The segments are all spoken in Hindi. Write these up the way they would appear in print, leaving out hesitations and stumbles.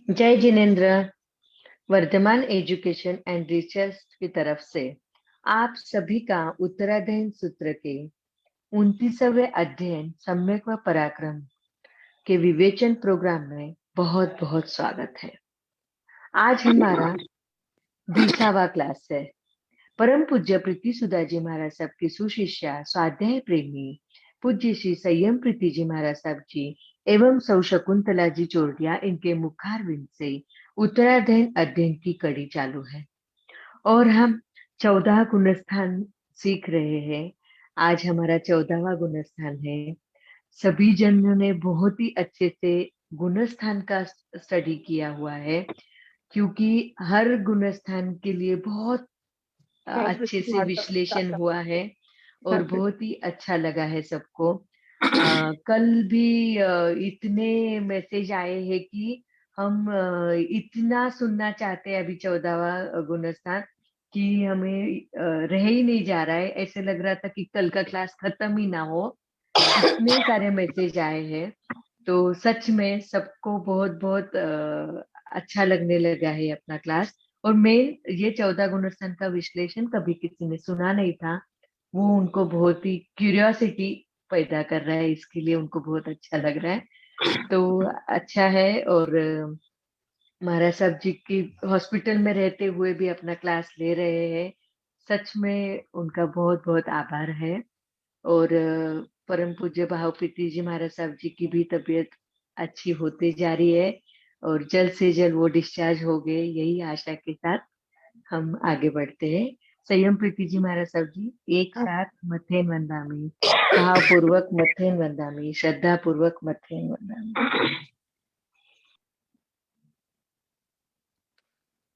जय जिनेन्द्र। वर्धमान एजुकेशन एंड रिसर्च की तरफ से आप सभी का उत्तराध्ययन सूत्र के 29वें अध्ययन सम्यक व पराक्रम के विवेचन प्रोग्राम में बहुत बहुत स्वागत है। आज हमारा 20वां क्लास है। परम पूज्य प्रीति सुधा जी महाराज साहब की सुशिष्या स्वाध्याय प्रेमी पूज्य श्री संयम प्रीति जी महाराज साहब जी एवं सौ शकुंतला जी चोरडिया इनके मुखारविंद से उत्तराध्ययन अध्ययन की कड़ी चालू है और हम 14 गुणस्थान सीख रहे हैं। आज हमारा 14वां गुणस्थान है। सभी जनों ने बहुत ही अच्छे से गुणस्थान का स्टडी किया हुआ है, क्योंकि हर गुणस्थान के लिए बहुत अच्छे से विश्लेषण हुआ है और बहुत ही अच्छा लगा है सबको। कल भी इतने मैसेज आए हैं कि हम इतना सुनना चाहते हैं अभी 14वां गुणस्थान कि हमें रह ही नहीं जा रहा है। ऐसे लग रहा था कि कल का क्लास खत्म ही ना हो, इतने सारे मैसेज आए हैं। तो सच में सबको बहुत बहुत अच्छा लगने लगा है अपना क्लास। और मेन ये 14 गुणस्थान का विश्लेषण कभी किसी ने सुना नहीं था, वो उनको बहुत ही क्यूरियोसिटी पैदा कर रहा है, इसके लिए उनको बहुत अच्छा लग रहा है। तो अच्छा है। और महाराज साहब जी की हॉस्पिटल में रहते हुए भी अपना क्लास ले रहे हैं। सच में उनका बहुत बहुत आभार है। और परम पूज्य भाव प्रीति जी महाराज साहब जी की भी तबीयत अच्छी होती जा रही है और जल्द से जल्द वो डिस्चार्ज हो गए, यही आशा के साथ हम आगे बढ़ते हैं। संयम प्रीति जी महाराज साहब जी एक साथ मथेन वंदामी, भाव पूर्वक मथेन वंदामी, श्रद्धा पूर्वक मथेन वंदामी।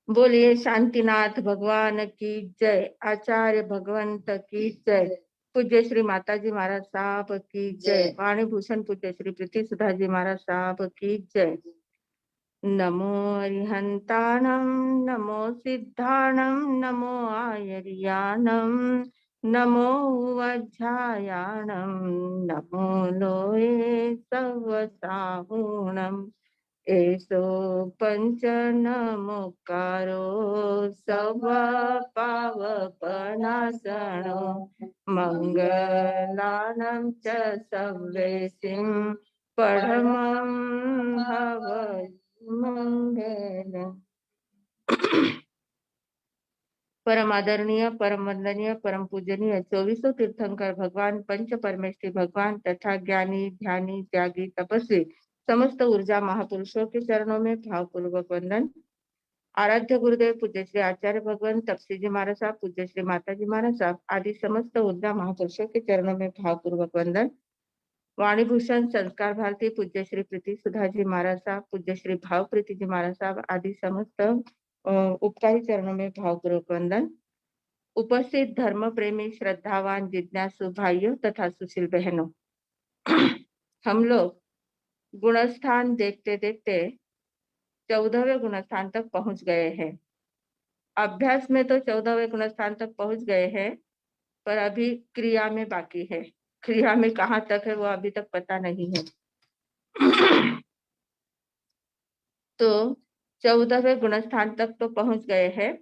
बोलिए शांतिनाथ भगवान की जय। आचार्य भगवंत की जय। पूज्य श्री माताजी महाराज साहब की जय। वाणी भूषण पूज्य श्री प्रीति सुधा जी महाराज साहब की जय। नमो अरिहंताणं, नमो सिद्धाणं, नमो आयर्याणं, नमो वज्रायाणं, नमो लोये सवसाहुणम्। एसो पंच नमोकारो सब पावपनासनो, मंगलानं च सव्येसिं परमं हवै मंगलम्। परम आदरणीय, परम वंदनीय, परम पूजनीय 24 तीर्थंकर भगवान, पंच परमेष्ठी भगवान तथा ज्ञानी ध्यानी त्यागी तपस्वी समस्त ऊर्जा महापुरुषों के चरणों में भावपूर्वक वंदन। आराध्य गुरुदेव पूज्य श्री आचार्य भगवान तपसी जी महाराज साहब, पूज्य श्री माता जी महाराज साहब आदि समस्त ऊर्जा महापुरुषों के चरणों में भावपूर्वक वंदन। वाणी भूषण संस्कार भारती पूज्य श्री प्रीति सुधा जी महाराज साहब, पूज्य श्री भाव प्रीति जी महाराज साहब आदि समस्त उपकारी चरणों में भावपूर्वक वंदन। उपस्थित धर्म प्रेमी श्रद्धावान जिज्ञासु भाइयों तथा सुशील बहनों, हम लोग गुणस्थान देखते देखते 14वें गुणस्थान तक पहुंच गए हैं। अभ्यास में तो 14वें गुणस्थान तक पहुंच गए हैं, पर अभी क्रिया में बाकी है। क्रिया में कहाँ तक है वो अभी तक पता नहीं है। तो 14वें गुणस्थान तक तो पहुंच गए हैं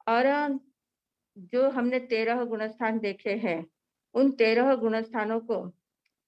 और जो हमने 13 गुणस्थान देखे हैं, उन 13 गुणस्थानों को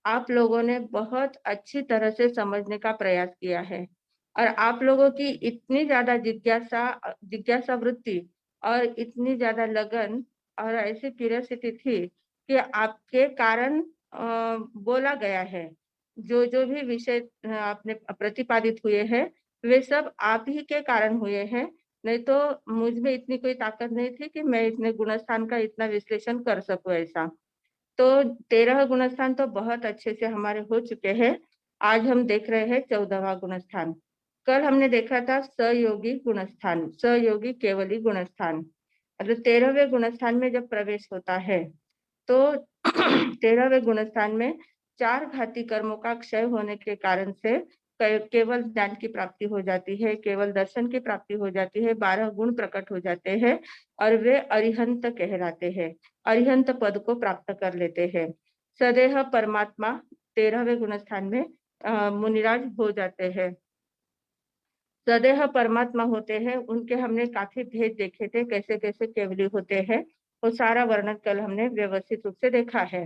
आप लोगों ने बहुत अच्छी तरह से समझने का प्रयास किया है और आप लोगों की इतनी ज्यादा जिज्ञासा वृत्ति और इतनी ज्यादा लगन और ऐसी क्यूरियोसिटी थी कि आपके कारण बोला गया है। जो जो भी विषय आपने प्रतिपादित हुए हैं, वे सब आप ही के कारण हुए हैं। नहीं तो मुझ में इतनी कोई ताकत नहीं थी कि मैं इतने गुणस्थान का इतना विश्लेषण कर सकूं ऐसा। तो 13 गुणस्थान तो बहुत अच्छे से हमारे हो चुके हैं। आज हम देख रहे हैं 14वां गुणस्थान। कल हमने देखा था सहयोगी गुणस्थान, सहयोगी केवली गुणस्थान। मतलब 13वें गुणस्थान में जब प्रवेश होता है तो 13वें गुणस्थान में 4 घाती कर्मों का क्षय होने के कारण से केवल ज्ञान की प्राप्ति हो जाती है, केवल दर्शन की प्राप्ति हो जाती है, 12 गुण प्रकट हो जाते हैं और वे अरिहंत कहलाते हैं, अरिहंत पद को प्राप्त कर लेते हैं। सदेह परमात्मा 13वें गुणस्थान में मुनिराज हो जाते हैं। सदैव परमात्मा होते हैं, उनके हमने काफी भेद देखे थे, कैसे कैसे केवली होते हैं, वो सारा वर्णन कल हमने व्यवस्थित रूप से देखा है।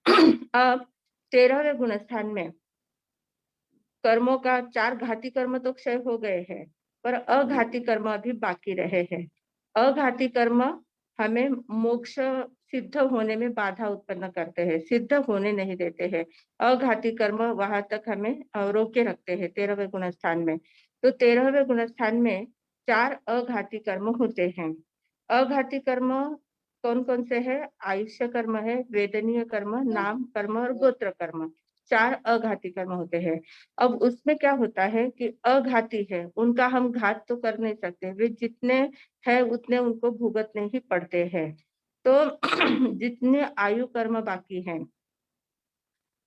अब 13वें गुणस्थान में कर्मों का 4 घाती कर्म तो क्षय हो गए हैं, पर अघाती कर्म अभी बाकी रहे हैं। अघाती कर्म हमें मोक्ष सिद्ध होने में बाधा उत्पन्न करते हैं, सिद्ध होने नहीं देते हैं। अघाती कर्म वहां तक हमें रोके रखते हैं 13वें गुणस्थान में। तो 13वें गुणस्थान में 4 अघाती कर्म होते हैं। अघाती कर्म कौन कौन से है? आयुष्य कर्म है, वेदनीय कर्म, नाम कर्म और गोत्र कर्म। 4 अघाती कर्म होते हैं। अब उसमें क्या होता है कि अघाती है, उनका हम घात तो कर नहीं सकते, वे जितने है उतने उनको भुगतने ही पड़ते हैं। तो जितने आयु कर्म बाकी हैं,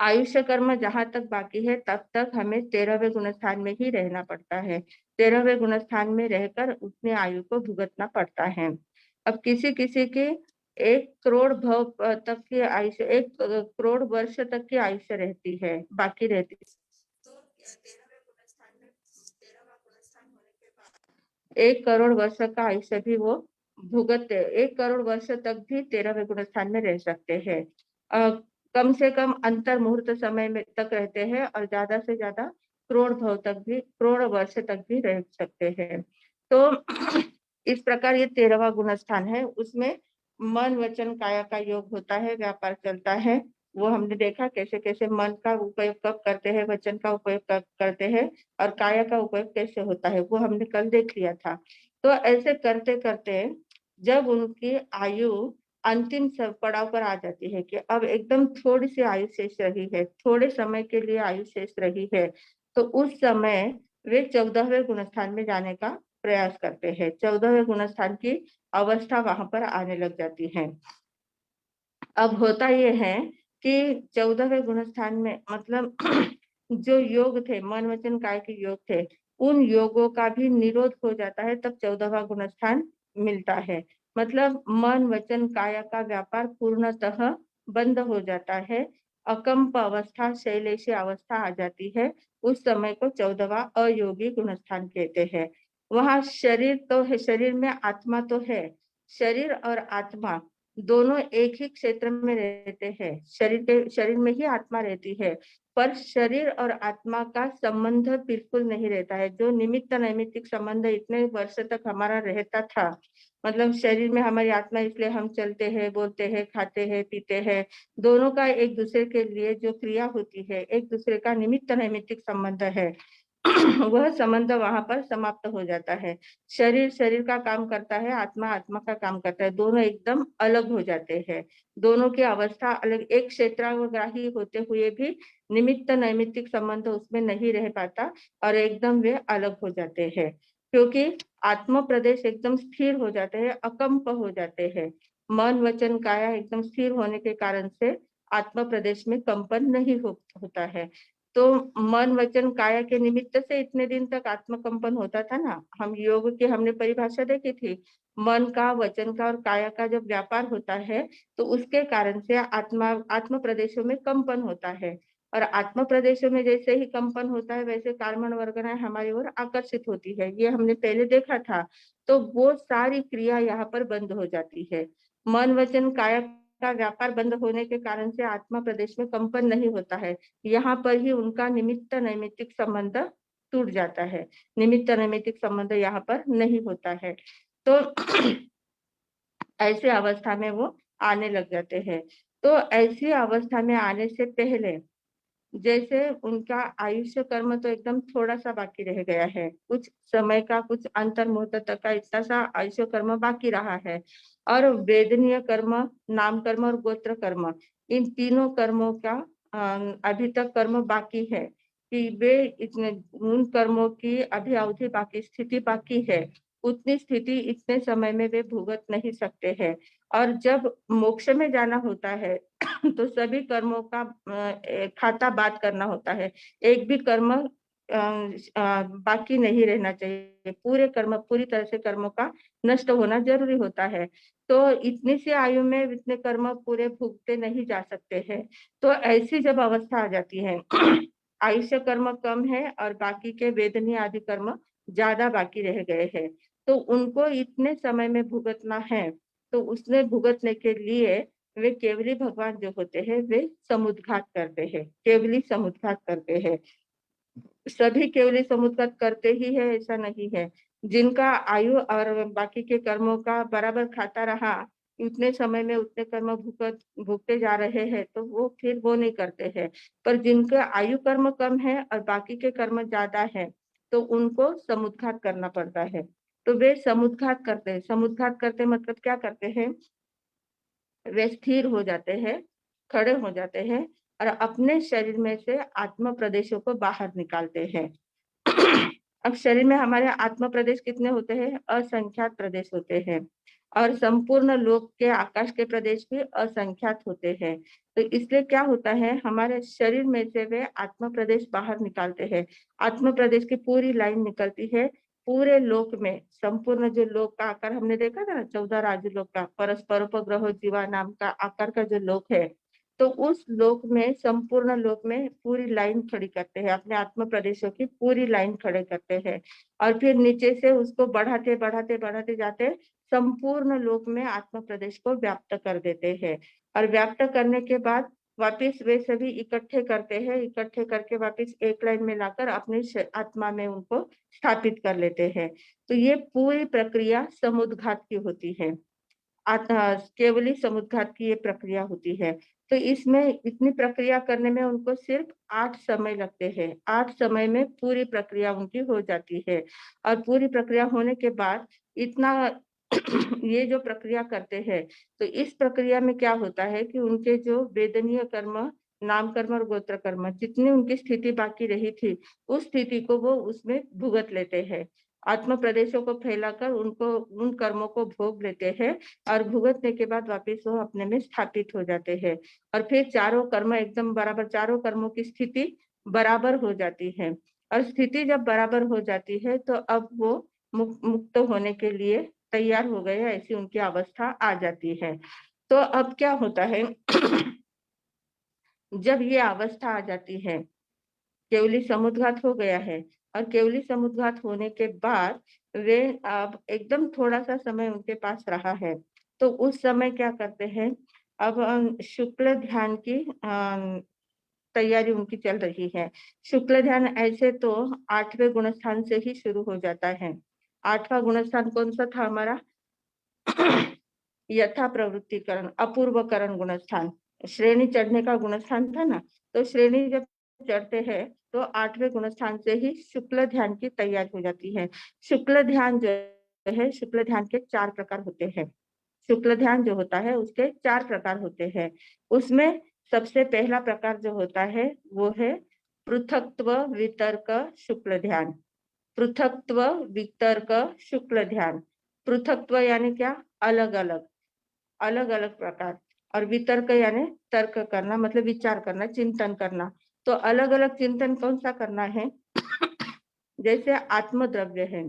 आयुष्य कर्म जहां तक बाकी है तब तक हमें 13वें गुणस्थान में ही रहना पड़ता है। 13वें गुणस्थान में रहकर उतने आयु को भुगतना पड़ता है। अब किसी किसी के 1 करोड़ भव तक की आयुष्य, 1 करोड़ वर्ष तक की आयुष्य रहती है, बाकी रहती है। तो 13वें गुणस्थान में 13वां गुणस्थान होने के बाद 1 करोड़ वर्ष का आयुष्य भी वो भुगतते, 1 करोड़ वर्ष तक भी 13वें गुणस्थान में रह सकते हैं। कम से कम अंतर मुहूर्त समय में तक रहते हैं और ज्यादा से ज्यादा करोड़ भव तक भी, करोड़ वर्ष तक भी रह सकते हैं। तो इस प्रकार ये 13वां गुणस्थान है, उसमें मन वचन काया का योग होता है, व्यापार चलता है। वो हमने देखा कैसे कैसे मन का उपयोग कब करते हैं, वचन का उपयोग कब करते हैं और काया का उपयोग कैसे होता है, वो हमने कल देख लिया था। तो ऐसे करते करते जब उनकी आयु अंतिम पड़ाव पर आ जाती है कि अब एकदम थोड़ी सी आयु शेष रही है, थोड़े समय के लिए आयु शेष रही है, तो उस समय वे 14वें गुणस्थान में जाने का प्रयास करते हैं। 14वें गुणस्थान की अवस्था वहां पर आने लग जाती है। अब होता ये है कि 14वें गुणस्थान में मतलब जो योग थे, मन वचन काय के योग थे, उन योगों का भी निरोध हो जाता है, तब 14वां गुणस्थान मिलता है। मतलब मन वचन काया का व्यापार पूर्णतः बंद हो जाता है, अकंप अवस्था, शैलेशी अवस्था आ जाती है। उस समय को 14वां अयोगी गुणस्थान कहते हैं। वहां शरीर तो है, शरीर में आत्मा तो है, शरीर और आत्मा दोनों एक ही क्षेत्र में रहते हैं, शरीर में ही आत्मा रहती है, पर शरीर और आत्मा का संबंध बिल्कुल नहीं रहता है। जो निमित्त नैमित्तिक संबंध इतने वर्ष तक हमारा रहता था, मतलब शरीर में हमारी आत्मा, इसलिए हम चलते हैं, बोलते हैं, खाते हैं, पीते हैं, दोनों का एक दूसरे के लिए जो क्रिया होती है, एक दूसरे का निमित्त नैमित्तिक संबंध है, वह संबंध वहां पर समाप्त हो जाता है। शरीर शरीर का काम करता है, आत्मा आत्मा का काम करता है, दोनों एकदम अलग हो जाते हैं। दोनों की अवस्था अलग, एक क्षेत्रग्राही होते हुए भी निमित्त नैमित्तिक संबंध उसमें नहीं रह पाता और एकदम वे अलग हो जाते हैं, क्योंकि आत्म प्रदेश एकदम स्थिर हो जाते हैं, अकंप हो जाते हैं। मन वचन काया एकदम स्थिर होने के कारण से आत्म प्रदेश में कंपन नहीं होता है। तो मन वचन काया के निमित्त से इतने दिन तक आत्मकंपन होता था ना। हम योग की हमने परिभाषा देखी थी, मन का, वचन का और काया का जब व्यापार होता है तो उसके कारण से आत्म प्रदेशों में कंपन होता है, और आत्म प्रदेशों में जैसे ही कंपन होता है वैसे कार्बन वर्गनाएं हमारी ओर आकर्षित होती है, ये हमने पहले देखा था। तो वो सारी क्रिया यहाँ पर बंद हो जाती है। मन वचन काया का व्यापार बंद होने के कारण से आत्मा प्रदेश में कंपन नहीं होता है, यहाँ पर ही उनका निमित्त नैमित्तिक संबंध टूट जाता है, निमित्त नैमित्तिक संबंध यहाँ पर नहीं होता है। तो ऐसे अवस्था में वो आने लग जाते हैं। तो ऐसी अवस्था में आने से पहले जैसे उनका आयुष्य कर्म तो एकदम थोड़ा सा बाकी रह गया है, कुछ समय का, कुछ अंतर मुहूर्त तक का इतना सा आयुष्य कर्म बाकी रहा है, और वेदनीय कर्म, नाम कर्म और गोत्र कर्म, इन तीनों कर्मों का अभी तक कर्म बाकी है कि वे इतने, उन कर्मों की अभी अवधि बाकी, स्थिति बाकी है, उतनी स्थिति इतने समय में वे भुगत नहीं सकते हैं। और जब मोक्ष में जाना होता है तो सभी कर्मों का खाता बात करना होता है, एक भी कर्म बाकी नहीं रहना चाहिए, पूरे कर्म, पूरी तरह से कर्मों का नष्ट होना जरूरी होता है। तो इतनी सी आयु में इतने कर्म पूरे भुगते नहीं जा सकते हैं। तो ऐसी जब अवस्था आ जाती है, आयुष्य कर्म कम है और बाकी के वेदनीय आदि कर्म ज्यादा बाकी रह गए हैं, तो उनको इतने समय में भुगतना है, तो उसमें भुगतने के लिए वे केवली भगवान जो होते हैं वे समुद्घात करते हैं, केवली समुद्घात करते हैं। सभी केवली समुद्घात करते ही है ऐसा नहीं है। जिनका आयु और बाकी के कर्मों का बराबर खाता रहा, उतने समय में उतने कर्म भुगते जा रहे हैं, तो वो फिर वो नहीं करते हैं। पर जिनका आयु कर्म कम है और बाकी के कर्म ज्यादा है, तो उनको समुद्घात करना पड़ता है। तो वे समुद्घात करते हैं। समुद्घात करते मतलब क्या करते हैं? वे स्थिर हो जाते हैं, खड़े हो जाते हैं और अपने शरीर में से आत्म प्रदेशों को बाहर निकालते हैं। अब शरीर में हमारे आत्म प्रदेश कितने होते हैं? असंख्यात प्रदेश होते हैं और संपूर्ण लोक के आकाश के प्रदेश भी असंख्यात होते हैं। तो इसलिए क्या होता है, हमारे शरीर में से वे आत्म प्रदेश बाहर निकालते हैं। आत्म प्रदेश की पूरी लाइन निकलती है पूरे लोक में। संपूर्ण जो लोक का आकार हमने देखा था ना, 14 राजलोक का, परस्पर उपग्रह जीवा नाम का आकार का जो लोक है, तो उस लोक में, संपूर्ण लोक में पूरी लाइन खड़ी करते हैं, अपने आत्म प्रदेशों की पूरी लाइन खड़े करते हैं और फिर नीचे से उसको बढ़ाते बढ़ाते बढ़ाते जाते संपूर्ण लोक में आत्म प्रदेश को व्याप्त कर देते हैं। और व्याप्त करने के बाद वापिस वे सभी इकट्ठे करते हैं, इकट्ठे करके वापिस एक लाइन में लाकर अपने आत्मा में उनको स्थापित कर लेते हैं। तो ये पूरी प्रक्रिया समुद्घात की होती है। केवली समुद्घात की ये प्रक्रिया होती है। तो इसमें इतनी प्रक्रिया करने में उनको सिर्फ 8 समय लगते हैं। 8 समय में पूरी प्रक्रिया उनकी हो जाती है और पूरी प्रक्रिया होने के बाद इतना ये जो प्रक्रिया करते हैं, तो इस प्रक्रिया में क्या होता है कि उनके जो वेदनीय कर्म, नाम कर्म और गोत्र कर्म, जितनी उनकी स्थिति बाकी रही थी, उस स्थिति को वो उसमें भुगत लेते हैं। आत्म प्रदेशों को फैलाकर उनको उन कर्मों को भोग लेते हैं और भुगतने के बाद वापिस वो अपने में स्थापित हो जाते हैं और फिर चारों कर्म एकदम बराबर, चारों कर्मों की स्थिति बराबर हो जाती है और स्थिति जब बराबर हो जाती है तो अब वो मुक्त होने के लिए तैयार हो गए, ऐसी उनकी अवस्था आ जाती है। तो अब क्या होता है जब ये अवस्था आ जाती है, केवली समुद्घात हो गया है और केवली समुद्घात होने के बाद वे अब एकदम थोड़ा सा समय उनके पास रहा है, तो उस समय क्या करते हैं, अब शुक्ल ध्यान की तैयारी उनकी चल रही है। शुक्ल ध्यान ऐसे तो 8वें गुणस्थान से ही शुरू हो जाता है। 8वां गुणस्थान कौन सा था हमारा? यथा प्रवृत्तिकरण, अपूर्वकरण गुणस्थान, श्रेणी चढ़ने का गुणस्थान था ना, तो श्रेणी जब चढ़ते हैं तो 8वें गुणस्थान से ही शुक्ल ध्यान की तैयारी हो जाती है। शुक्ल ध्यान जो है, शुक्ल ध्यान के 4 प्रकार होते हैं। शुक्ल ध्यान जो होता है उसके 4 प्रकार होते हैं। उसमें सबसे पहला प्रकार जो होता है वो है पृथक्त्व वितर्क शुक्ल ध्यान। पृथक्त्व वितर्क शुक्ल ध्यान। पृथक्त्व यानी क्या? अलग अलग, अलग अलग प्रकार, और वितर्क यानी तर्क करना, मतलब विचार करना, चिंतन करना। तो अलग अलग चिंतन कौन सा करना है? जैसे आत्मद्रव्य है,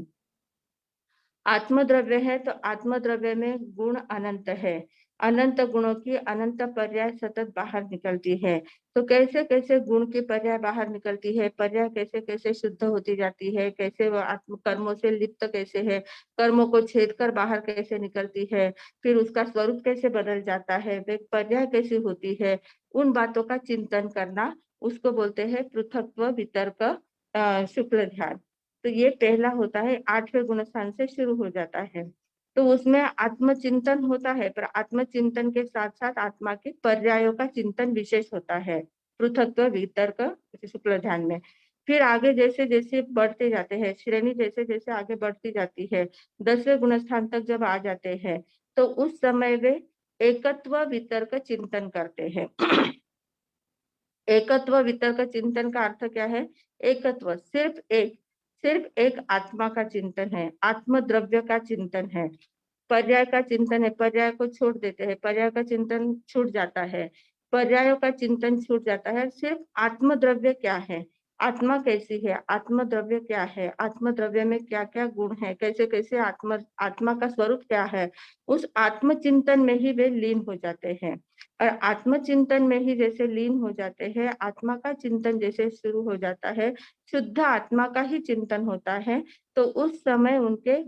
आत्मद्रव्य है तो आत्मद्रव्य में गुण अनंत है, अनंत गुणों की अनंत पर्याय सतत बाहर निकलती है। तो कैसे कैसे गुण की पर्याय बाहर निकलती है, पर्याय कैसे कैसे शुद्ध होती जाती है, कैसे वो आत्म कर्मों से लिप्त कैसे है, कर्मों को छेद कर बाहर कैसे निकलती है, फिर उसका स्वरूप कैसे बदल जाता है, वे पर्याय कैसी होती है, उन बातों का चिंतन करना, उसको बोलते हैं पृथक्त्व वितर्क शुक्ल ध्यान। तो ये पहला होता है, 8वें गुणस्थान से शुरू हो जाता है। तो उसमें आत्मचिंतन होता है, पर आत्मचिंतन के साथ साथ आत्मा के पर्यायों का चिंतन विशेष होता है पृथक्त्व वितर्क शुक्ल ध्यान में। फिर आगे जैसे जैसे बढ़ते जाते हैं, श्रेणी जैसे जैसे आगे बढ़ती जाती है, 10वें गुणस्थान तक जब आ जाते हैं, तो उस समय वे एकत्व वितर्क चिंतन करते हैं। एकत्व वितर्क चिंतन का अर्थ क्या है? एकत्व, सिर्फ एक आत्मा का चिंतन है, आत्म द्रव्य का चिंतन है। पर्याय का चिंतन है, पर्याय को छोड़ देते हैं, पर्याय का चिंतन छूट जाता है, पर्यायों का चिंतन छूट जाता है। सिर्फ आत्म द्रव्य क्या है, आत्मा कैसी है, आत्म द्रव्य क्या है, आत्म द्रव्य में क्या क्या गुण है, कैसे कैसे आत्मा का स्वरूप क्या है, उस आत्मचिंतन में ही वे लीन हो जाते हैं। और आत्मचिंतन में ही जैसे लीन हो जाते हैं, आत्मा का चिंतन जैसे शुरू हो जाता है, शुद्ध आत्मा का ही चिंतन होता है, तो उस समय उनके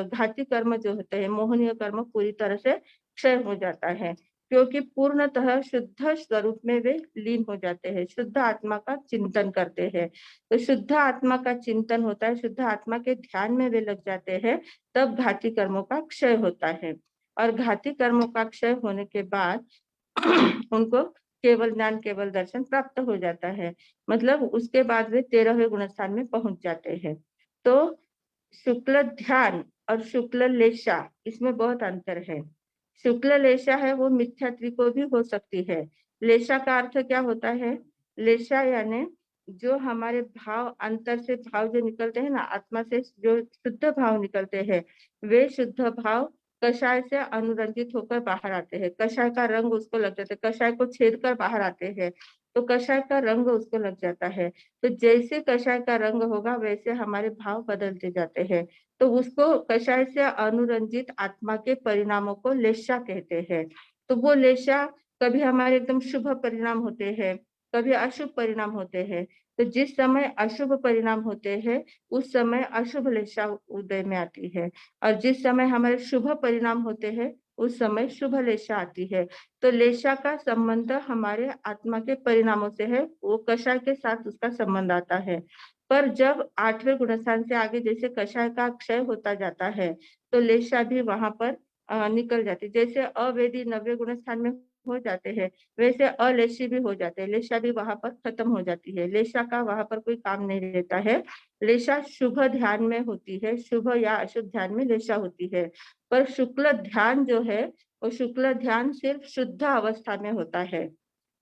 घाती कर्म जो होते हैं, मोहनीय कर्म पूरी तरह से क्षय हो जाता है, क्योंकि पूर्णतः शुद्ध स्वरूप में वे लीन हो जाते हैं, शुद्ध आत्मा का चिंतन करते हैं। तो शुद्ध आत्मा का चिंतन होता है, शुद्ध आत्मा के ध्यान में वे लग जाते हैं, तब घाती कर्मों का क्षय होता है। और घाती कर्मों का क्षय होने के बाद उनको केवल ज्ञान, केवल दर्शन प्राप्त हो जाता है। मतलब उसके बाद वे 13वें गुणस्थान में पहुंच जाते हैं। तो शुक्ल ध्यान और शुक्ल लेशा, इसमें बहुत अंतर है। शुक्ल लेशा है वो मिथ्यात्व को भी हो सकती है। लेशा का अर्थ क्या होता है? लेशा यानी जो हमारे भाव, अंतर से भाव जो निकलते हैं ना, आत्मा से जो शुद्ध भाव निकलते हैं, वे शुद्ध भाव कषाय से अनुरंजित होकर बाहर आते हैं। कषाय का रंग उसको लग जाता है, कषाय को छेद कर बाहर आते हैं, तो कषाय का रंग उसको लग जाता है। तो जैसे कषाय का रंग होगा वैसे हमारे भाव बदलते जाते हैं। तो उसको कषाय से अनुरंजित आत्मा के परिणामों को लेशा कहते हैं। तो वो लेशा कभी हमारे एकदम शुभ परिणाम होते हैं, कभी अशुभ परिणाम होते हैं। तो जिस समय अशुभ परिणाम होते हैं, उस समय अशुभ लेशा उदय में आती है, और जिस समय हमारे शुभ परिणाम होते हैं, उस समय शुभ लेशा आती है। तो लेशा का संबंध हमारे आत्मा के परिणामों से है, वो कषाय के साथ उसका संबंध आता है। पर जब 8वें गुणस्थान से आगे जैसे कषाय का क्षय होता जाता है, तो लेशा भी वहां पर निकल जाती है। जैसे अवेदी 9वें गुणस्थान में हो जाते हैं, वैसे अलेशी भी हो जाते हैं, लेशा भी वहां पर खत्म हो जाती है। लेशा का वहां पर कोई काम नहीं रहता है। लेशा शुभ ध्यान में होती है, शुभ या अशुभ ध्यान में लेशा होती है। पर शुक्ल ध्यान जो है, वो शुक्ल ध्यान सिर्फ शुद्ध अवस्था में होता है।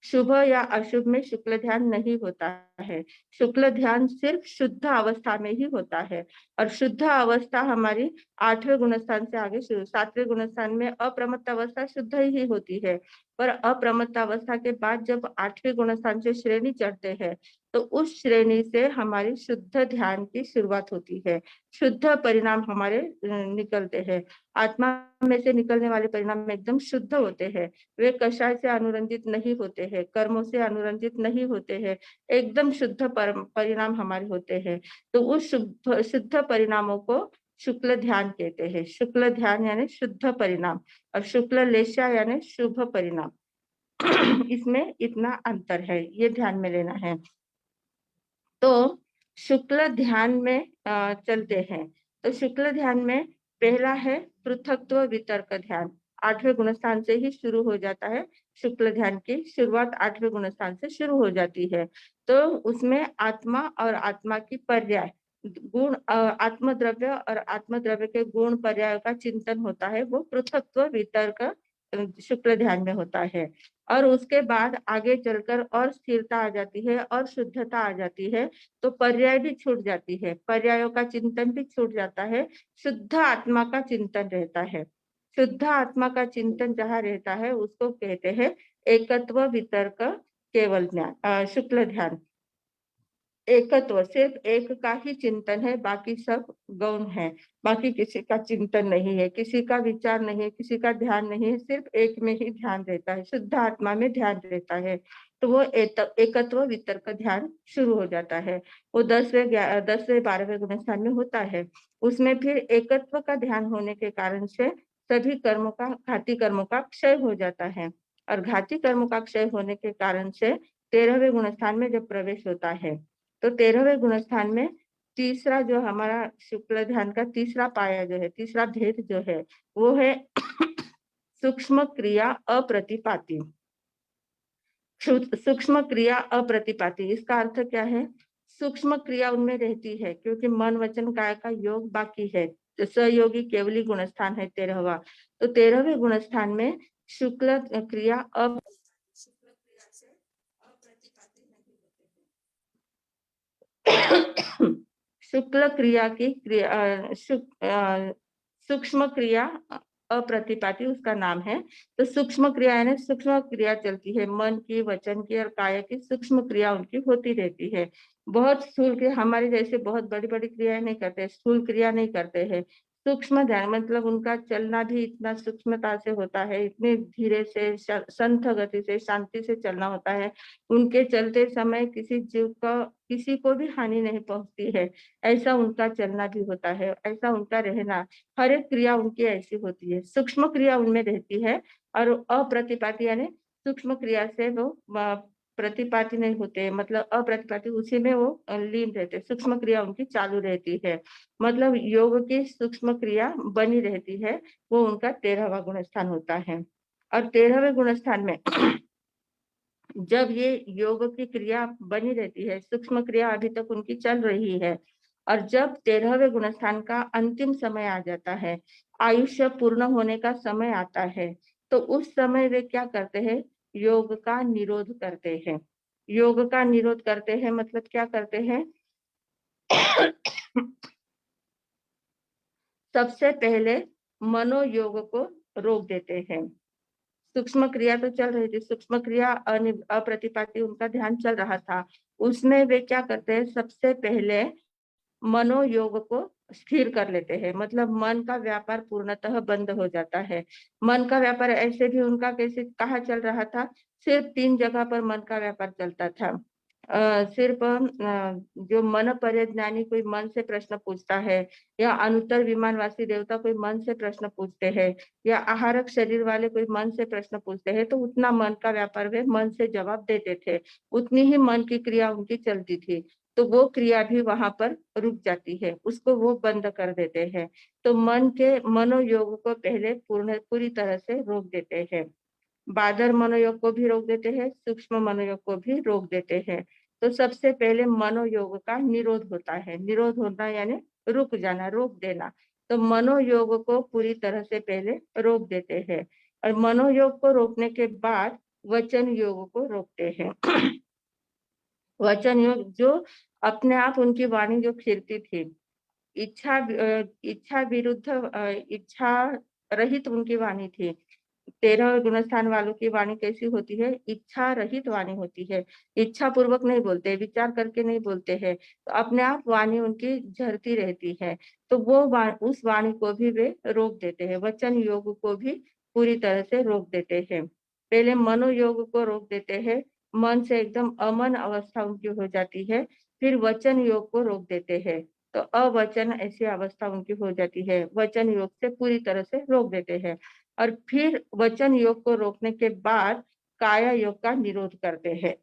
शुभ या अशुभ में शुक्ल ध्यान नहीं होता है। शुक्ल ध्यान सिर्फ शुद्ध अवस्था में ही होता है। और शुद्ध अवस्था हमारी 8वें गुणस्थान से आगे शुरू, 7वें गुणस्थान में अप्रमत्त अवस्था शुद्ध ही होती है। पर अप्रमत्त अवस्था के बाद जब 8वें गुणस्थान से श्रेणी चढ़ते हैं, तो उस श्रेणी से हमारी शुद्ध ध्यान की शुरुआत होती है। शुद्ध परिणाम हमारे निकलते हैं। आत्मा में से निकलने वाले परिणाम एकदम शुद्ध होते हैं। वे कषाय से अनुरंजित नहीं होते हैं, कर्मों से अनुरंजित नहीं होते हैं, एकदम शुद्ध परिणाम हमारे होते हैं। तो उस शुद्ध परिणामों को शुक्ल ध्यान कहते हैं। शुक्ल ध्यान यानी शुद्ध परिणाम, और शुक्ल लेशा यानी शुभ परिणाम। इसमें इतना अंतर है, ये ध्यान में लेना है। तो शुक्ल ध्यान में चलते हैं। तो शुक्ल ध्यान में पहला है पृथकत्व वितर्क ध्यान। 8वें गुणस्थान से ही शुरू हो जाता है। शुक्ल ध्यान की शुरुआत 8वें गुणस्थान से शुरू हो जाती है। तो उसमें आत्मा और आत्मा की पर्याय गुण, आत्मद्रव्य और आत्मद्रव्य के गुण पर्याय का चिंतन होता है, वो पृथकत्व वितर्क शुक्ल ध्यान में होता है। और उसके बाद आगे चलकर और स्थिरता आ जाती है और शुद्धता आ जाती है, तो पर्याय भी छूट जाती है, पर्यायों का चिंतन भी छूट जाता है, शुद्ध आत्मा का चिंतन रहता है। शुद्ध आत्मा का चिंतन जहाँ रहता है उसको कहते हैं एकत्व वितर्क केवल ज्ञान, शुक्ल ध्यान। एकत्व, सिर्फ एक का ही चिंतन है, बाकी सब गौण है। बाकी किसी का चिंतन नहीं है, किसी का विचार नहीं है, किसी का ध्यान नहीं है, सिर्फ एक में ही ध्यान रहता है, शुद्ध आत्मा में ध्यान रहता है। तो वो एकत्व वितर्क ध्यान शुरू हो जाता है। वो 10वें 12वें गुणस्थान में होता है। उसमें फिर एकत्व का ध्यान होने के कारण से सभी कर्मों का, घाती कर्मों का क्षय हो जाता है। और घाती कर्मों का क्षय होने के कारण से 13वें गुणस्थान में जब प्रवेश होता है, तो 13वें गुणस्थान में तीसरा जो हमारा शुक्ल ध्यान का तीसरा पाया जो है, तीसरा भेद जो है, वो है सूक्ष्म क्रिया अप्रतिपाती। सूक्ष्म क्रिया अप्रतिपाती, इसका अर्थ क्या है? सूक्ष्म क्रिया उनमें रहती है, क्योंकि मन वचन काय का योग बाकी है। तो सहयोगी केवली गुणस्थान है 13वां। तो 13वें गुणस्थान में शुक्ल क्रिया से अप्रतिपाती नहीं होते हैं। शुक्ल क्रिया की सूक्ष्म क्रिया अप्रतिपाती उसका नाम है। तो सूक्ष्म क्रिया यानी सूक्ष्म क्रिया चलती है, मन की, वचन की और काया की सूक्ष्म क्रिया उनकी होती रहती है। बहुत स्थूल क्रिया हमारे जैसे बहुत बड़ी बड़ी क्रियाएं नहीं करते, स्थूल क्रिया नहीं करते हैं। सूक्ष्म ध्यान मतलब उनका चलना भी इतना सूक्ष्मता से होता है, इतने धीरे से संथ गति से शांति से चलना होता है। उनके चलते समय किसी जीव का किसी को भी हानि नहीं पहुंचती है, ऐसा उनका चलना भी होता है, ऐसा उनका रहना, हर एक क्रिया उनकी ऐसी होती है। सूक्ष्म क्रिया उनमें रहती है और अप्रतिपाती यानी सूक्ष्म क्रिया से वो प्रतिपाती नहीं होते, मतलब अप्रतिपाती उसी में वो लीन रहते, सूक्ष्म क्रिया उनकी चालू रहती है। मतलब योग की सूक्ष्म क्रिया बनी रहती है, वो उनका 13वां गुण स्थान होता है। और 13वें गुण स्थान में जब ये योग की क्रिया बनी रहती है, सूक्ष्म क्रिया अभी तक उनकी चल रही है, और जब 13वें गुण स्थान का अंतिम समय आ जाता है, आयुष्य पूर्ण होने का समय आता है, तो उस समय वे क्या करते हैं, योग का निरोध करते हैं। योग का निरोध करते हैं मतलब क्या करते हैं? सबसे पहले मनोयोग को रोक देते हैं। सूक्ष्म क्रिया तो चल रही थी, सूक्ष्म क्रिया अप्रतिपाती उनका ध्यान चल रहा था, उसमें वे क्या करते हैं, सबसे पहले मनोयोग को स्थिर कर लेते हैं, मतलब मन का व्यापार पूर्णतः बंद हो जाता है। मन का व्यापार ऐसे भी उनका कैसे कहाँ चल रहा था, सिर्फ 3 जगह पर मन का व्यापार चलता था। सिर्फ जो मन परिज्ञानी कोई मन से प्रश्न पूछता है, या अनुत्तर विमानवासी देवता कोई मन से प्रश्न पूछते हैं, या आहारक शरीर वाले कोई मन से प्रश्न पूछते हैं, तो उतना मन का व्यापार वे मन से जवाब देते थे, उतनी ही मन की क्रिया उनकी चलती थी। तो वो क्रिया भी वहां पर रुक जाती है, उसको वो बंद कर देते हैं। तो मन के मनोयोग को पहले पूरी तरह से रोक देते हैं। बादर मनोयोग को भी रोक देते हैं, सूक्ष्म मनोयोग को भी रोक देते हैं। तो सबसे पहले मनोयोग का निरोध होता है, निरोध होना यानी रुक जाना, रोक देना। तो मनोयोग को पूरी तरह से पहले रोक देते हैं, और मनोयोग को रोकने के बाद वचन योग को रोकते हैं। वचन योग जो अपने आप उनकी वाणी जो खिलती थी, इच्छा विरुद्ध इच्छा रहित उनकी वाणी थी। 13वें गुण स्थान वालों की वाणी कैसी होती है, इच्छा रहित वाणी होती है। इच्छा पूर्वक नहीं बोलते, विचार करके नहीं बोलते हैं, तो अपने आप वाणी उनकी झरती रहती है। तो वो उस वाणी को भी वे रोक देते हैं, वचन योग को भी पूरी तरह से रोक देते हैं। पहले मनोयोग को रोक देते हैं, मन से एकदम अमन अवस्था उनकी हो जाती है। फिर वचन योग को रोक देते हैं, तो अवचन ऐसी अवस्था उनकी हो जाती है, वचन योग से पूरी तरह से रोक देते हैं। और फिर वचन योग को रोकने के बाद काया योग का निरोध करते हैं।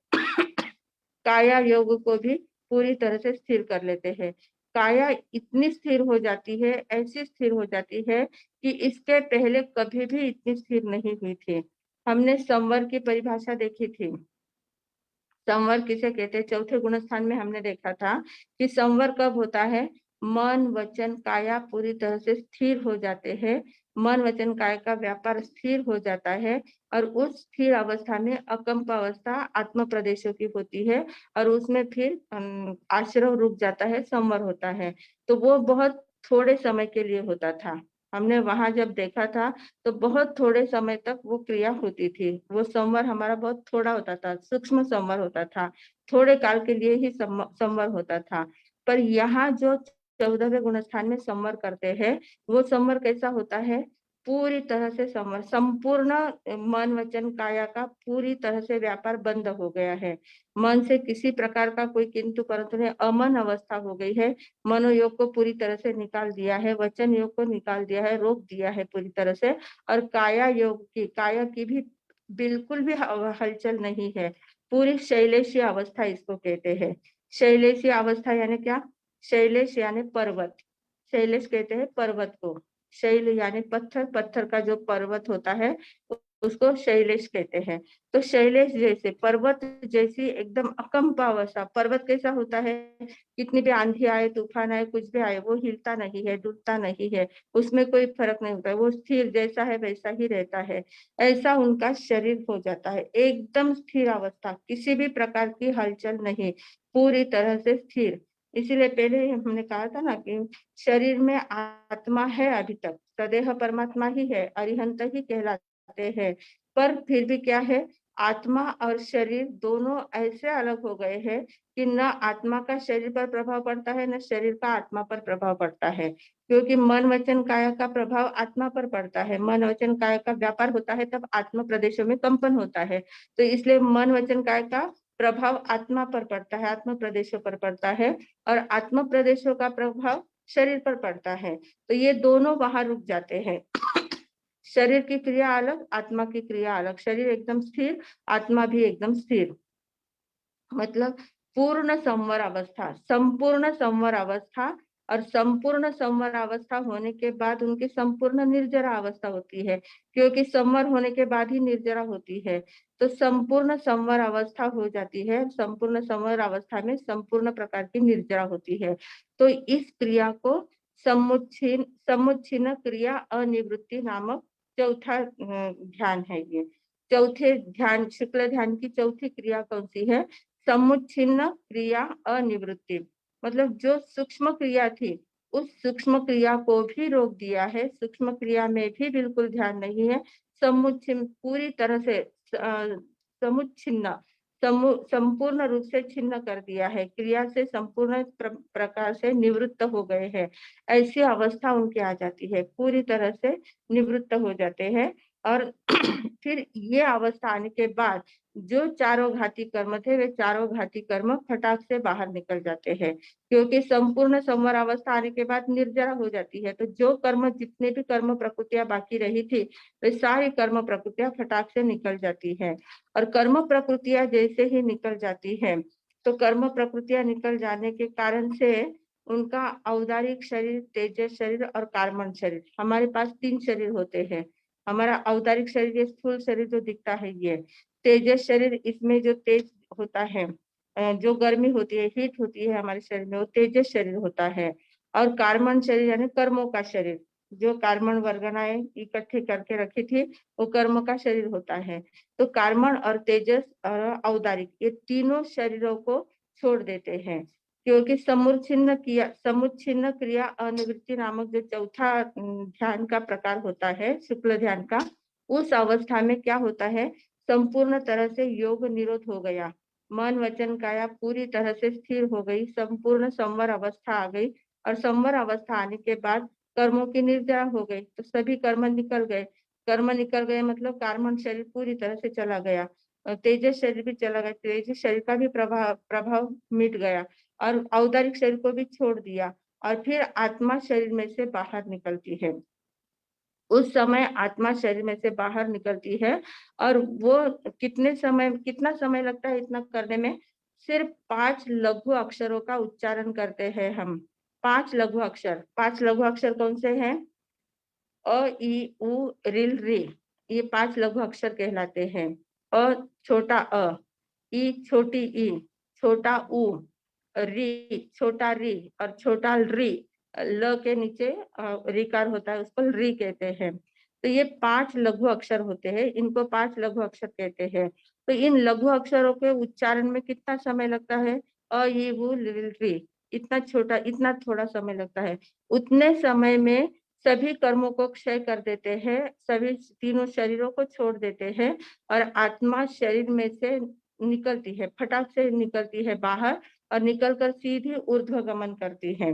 काया योग को भी पूरी तरह से स्थिर कर लेते हैं। काया इतनी स्थिर हो जाती है, ऐसी स्थिर हो जाती है कि इसके पहले कभी भी इतनी स्थिर नहीं हुई थी। हमने संवर की परिभाषा देखी थी। संवर किसे कहते हैं, चौथे गुण स्थान में हमने देखा था कि संवर कब होता है, मन वचन काया पूरी तरह से स्थिर हो जाते हैं, मन वचन काया का व्यापार स्थिर हो जाता है, और उस स्थिर अवस्था में अकंप अवस्था आत्म प्रदेशों की होती है, और उसमें फिर आश्रव रुक जाता है, संवर होता है। तो वो बहुत थोड़े समय के लिए होता था, हमने वहां जब देखा था तो बहुत थोड़े समय तक वो क्रिया होती थी। वो संवर हमारा बहुत थोड़ा होता था, सूक्ष्म संवर होता था, थोड़े काल के लिए ही संवर होता था। पर यहाँ जो 14वें गुण स्थान में संवर करते हैं, वो संवर कैसा होता है, पूरी तरह से संवर, संपूर्ण मन वचन काया का पूरी तरह से व्यापार बंद हो गया है। मन से किसी प्रकार का कोई किंतु परंतु नहीं, अमन अवस्था हो गई है। मनोयोग को पूरी तरह से निकाल दिया है, वचन योग को निकाल दिया है, रोक दिया है पूरी तरह से। और काया की भी बिल्कुल भी हलचल नहीं है, पूरी शैलेशी अवस्था इसको कहते हैं। शैलेशी अवस्था यानी क्या, शैलेश यानी पर्वत, शैलेश कहते हैं पर्वत को, शैल यानी पत्थर, पत्थर का जो पर्वत होता है उसको शैलेश कहते हैं। तो शैलेश जैसे, पर्वत जैसी एकदम अकंप अवस्था, पर्वत कैसा होता है, कितनी भी आंधी आए तूफान आए कुछ भी आए वो हिलता नहीं है, डूबता नहीं है, उसमें कोई फर्क नहीं होता है, वो स्थिर जैसा है वैसा ही रहता है। ऐसा उनका शरीर हो जाता है, एकदम स्थिर अवस्था, किसी भी प्रकार की हलचल नहीं, पूरी तरह से स्थिर। इसीलिए पहले ही हमने कहा था ना कि शरीर में आत्मा है, अभी तक सदेह परमात्मा ही है, अरिहंत ही कहलाते हैं, पर फिर भी क्या है, आत्मा और शरीर दोनों ऐसे अलग हो गए हैं कि न आत्मा का शरीर पर प्रभाव पड़ता है, न शरीर का आत्मा पर प्रभाव पड़ता है, क्योंकि मन वचन काया का प्रभाव आत्मा पर पड़ता है। मन वचन काया का व्यापार होता है तब आत्मा प्रदेशों में कंपन होता है, तो इसलिए मन वचन काय का प्रभाव आत्मा पर पड़ता है, आत्मा प्रदेशों पर पड़ता है, और आत्मा प्रदेशों का प्रभाव शरीर पर पड़ता है। तो ये दोनों वहां रुक जाते हैं। शरीर की क्रिया अलग, आत्मा की क्रिया अलग, शरीर एकदम स्थिर, आत्मा भी एकदम स्थिर, मतलब पूर्ण संवर अवस्था, संपूर्ण संवर अवस्था, और संपूर्ण संवर अवस्था होने के बाद उनकी संपूर्ण निर्जरा अवस्था होती है, क्योंकि संवर होने के बाद ही निर्जरा होती है। तो संपूर्ण संवर अवस्था हो जाती है, संपूर्ण संवर अवस्था में संपूर्ण प्रकार की निर्जरा होती है। तो इस क्रिया को समुच्छिन्न समुच्छिन्न क्रिया अनिवृत्ति नामक चौथा ध्यान है। ये चौथे ध्यान, शुक्ल ध्यान की चौथी क्रिया कौन सी है? समुच्छिन्न क्रिया अनिवृत्ति, मतलब जो सूक्ष्म क्रिया थी उस सूक्ष्म क्रिया को भी रोक दिया है, सूक्ष्म क्रिया में भी बिल्कुल ध्यान नहीं है, समुच्छिन्न पूरी तरह से समुच्छिन्न संपूर्ण रूप से छिन्न कर दिया है, क्रिया से संपूर्ण प्रकार से निवृत्त हो गए हैं, ऐसी अवस्था उनकी आ जाती है, पूरी तरह से निवृत्त हो जाते हैं। और फिर ये अवस्था आने के बाद जो चारों घाती कर्म थे वे चारों घाती कर्म फटाक से बाहर निकल जाते हैं, क्योंकि संपूर्ण संवर अवस्था आने के बाद निर्जरा हो जाती है। तो जो कर्म, जितने भी कर्म प्रकृतियां बाकी रही थी वे सारी कर्म प्रकृतियां फटाक से निकल जाती है। और कर्म प्रकृतियां जैसे ही निकल जाती है, तो कर्म प्रकृतियां निकल जाने के कारण से उनका औदारिक शरीर, तेजस शरीर और कार्मण शरीर, हमारे पास 3 शरीर होते हैं। हमारा औदारिक शरीर, ये स्थूल शरीर जो दिखता है, ये तेजस शरीर, इसमें जो तेज होता है, जो गर्मी होती है, हीट होती है हमारे शरीर में, वो तेजस शरीर होता है। और कार्मण शरीर यानी कर्मों का शरीर, जो कार्मण वर्गनाएं इकट्ठे करके रखी थी, वो कर्म का शरीर होता है। तो कार्मण और तेजस और औदारिक, ये तीनों शरीरों को छोड़ देते हैं, क्योंकि समुच्छिन्न क्रिया अनिवृत्ति नामक जो चौथा ध्यान का प्रकार होता है, शुक्ल ध्यान का, उस अवस्था में क्या होता है, संपूर्ण तरह से योग निरोध हो गया, मन वचन काया पूरी तरह से स्थिर हो गई, संपूर्ण संवर अवस्था आ गई, और संवर अवस्था आने के बाद कर्मों की निर्जरा हो गई, तो सभी कर्म निकल गए। कर्म निकल गए मतलब कार्मण शरीर पूरी तरह से चला गया, और तेजस शरीर भी चला गया, तेजस शरीर का भी प्रभाव प्रभाव मिट गया, और औदारिक शरीर को भी छोड़ दिया, और फिर आत्मा शरीर में से बाहर निकलती है। उस समय आत्मा शरीर में से बाहर निकलती है, और वो कितना समय लगता है इतना करने में? सिर्फ 5 लघु अक्षरों का उच्चारण करते हैं हम। 5 लघु अक्षर, 5 लघु अक्षर कौन से हैं? अ, ई, उ, रिल, री, ये 5 लघु अक्षर कहलाते हैं। अ छोटा अ, ई छोटी ई, छोटा उ, री छोटा री, और छोटा री, ल के नीचे रिकार होता है, उसको री कहते हैं। तो ये 5 लघु अक्षर होते हैं, इनको 5 लघु अक्षर कहते हैं। तो इन लघु अक्षरों के उच्चारण में कितना समय लगता है? अ, ई, उ, रिल, री, इतना थोड़ा समय लगता है। उतने समय में सभी कर्मों को क्षय कर देते हैं, सभी तीनों शरीरों को छोड़ देते हैं, और आत्मा शरीर में से निकलती है, फटाक से निकलती है बाहर, और निकलकर सीधी ऊर्ध्व गमन करती है,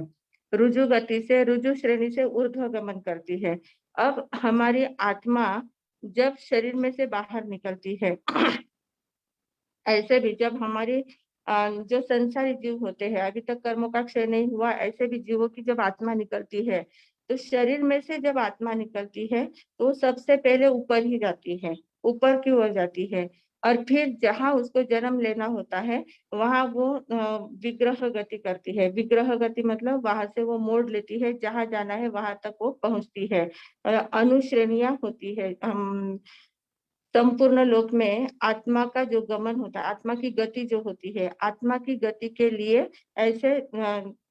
रुजु गति से, रुजु श्रेणी से ऊर्ध्व गमन करती है। अब हमारी आत्मा जब शरीर में से बाहर निकलती है, ऐसे भी जब हमारी जो संसारी जीव होते हैं, अभी तक कर्मों का क्षय नहीं हुआ, ऐसे भी जीवों की जब आत्मा निकलती है, तो शरीर में से जब आत्मा निकलती है तो सबसे पहले ऊपर ही जाती है, ऊपर की ओर जाती है, और फिर जहां उसको जन्म लेना होता है वहां वो विग्रह गति करती है। विग्रह गति मतलब वहां से वो मोड़ लेती है, जहां जाना है वहां तक वो पहुंचती है। अनुश्रेणियां होती है, संपूर्ण लोक में आत्मा का जो गमन होता है, आत्मा की गति जो होती है, आत्मा की गति के लिए ऐसे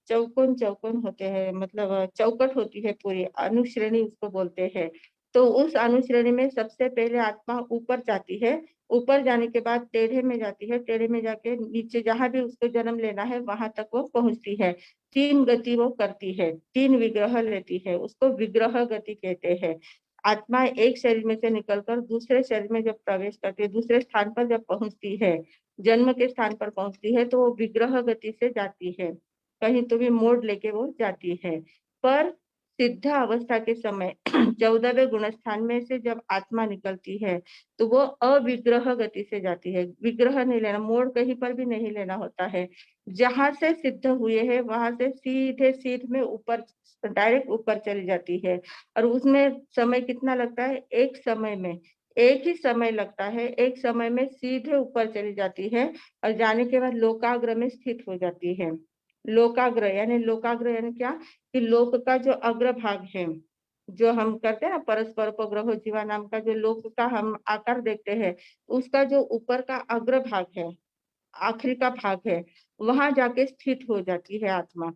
चौकोन चौकोन होते हैं, मतलब चौकट होती है पूरी, अनुश्रेणी उसको बोलते हैं। तो उस अनुश्रेणी में सबसे पहले आत्मा ऊपर जाती है, ऊपर जाने के बाद टेढ़े में जाती है, टेढ़े में जाके नीचे जहां भी उसको जन्म लेना है वहां तक वो पहुंचती है। 3 गति वो करती है, 3 विग्रह लेती है, उसको विग्रह गति कहते हैं। आत्मा एक शरीर में से निकलकर दूसरे शरीर में जब प्रवेश करती है, दूसरे स्थान पर जब पहुंचती है, जन्म के स्थान पर पहुंचती है, तो वो विग्रह गति से जाती है, कहीं तो भी मोड़ लेके वो जाती है। पर सिद्ध अवस्था के समय 14वें गुणस्थान में से जब आत्मा निकलती है तो वो अविग्रह गति से जाती है। विग्रह नहीं लेना, मोड़ कहीं पर भी नहीं लेना होता है। जहां से सिद्ध हुए हैं वहां से सीधे सीध में ऊपर, डायरेक्ट ऊपर चली जाती है। और उसमें समय कितना लगता है? एक समय में, एक ही समय लगता है, एक समय में सीधे ऊपर चली जाती है और जाने के बाद लोकाग्र में स्थित हो जाती है। लोकाग्र यानी क्या? कि लोक का जो अग्रभाग है, जो हम करते हैं ना परस्पर उपग्रह जीवा नाम का, जो लोक का हम आकार देखते हैं, उसका जो ऊपर का अग्रभाग है, आखिरी का भाग है, वहां जाके स्थित हो जाती है आत्मा।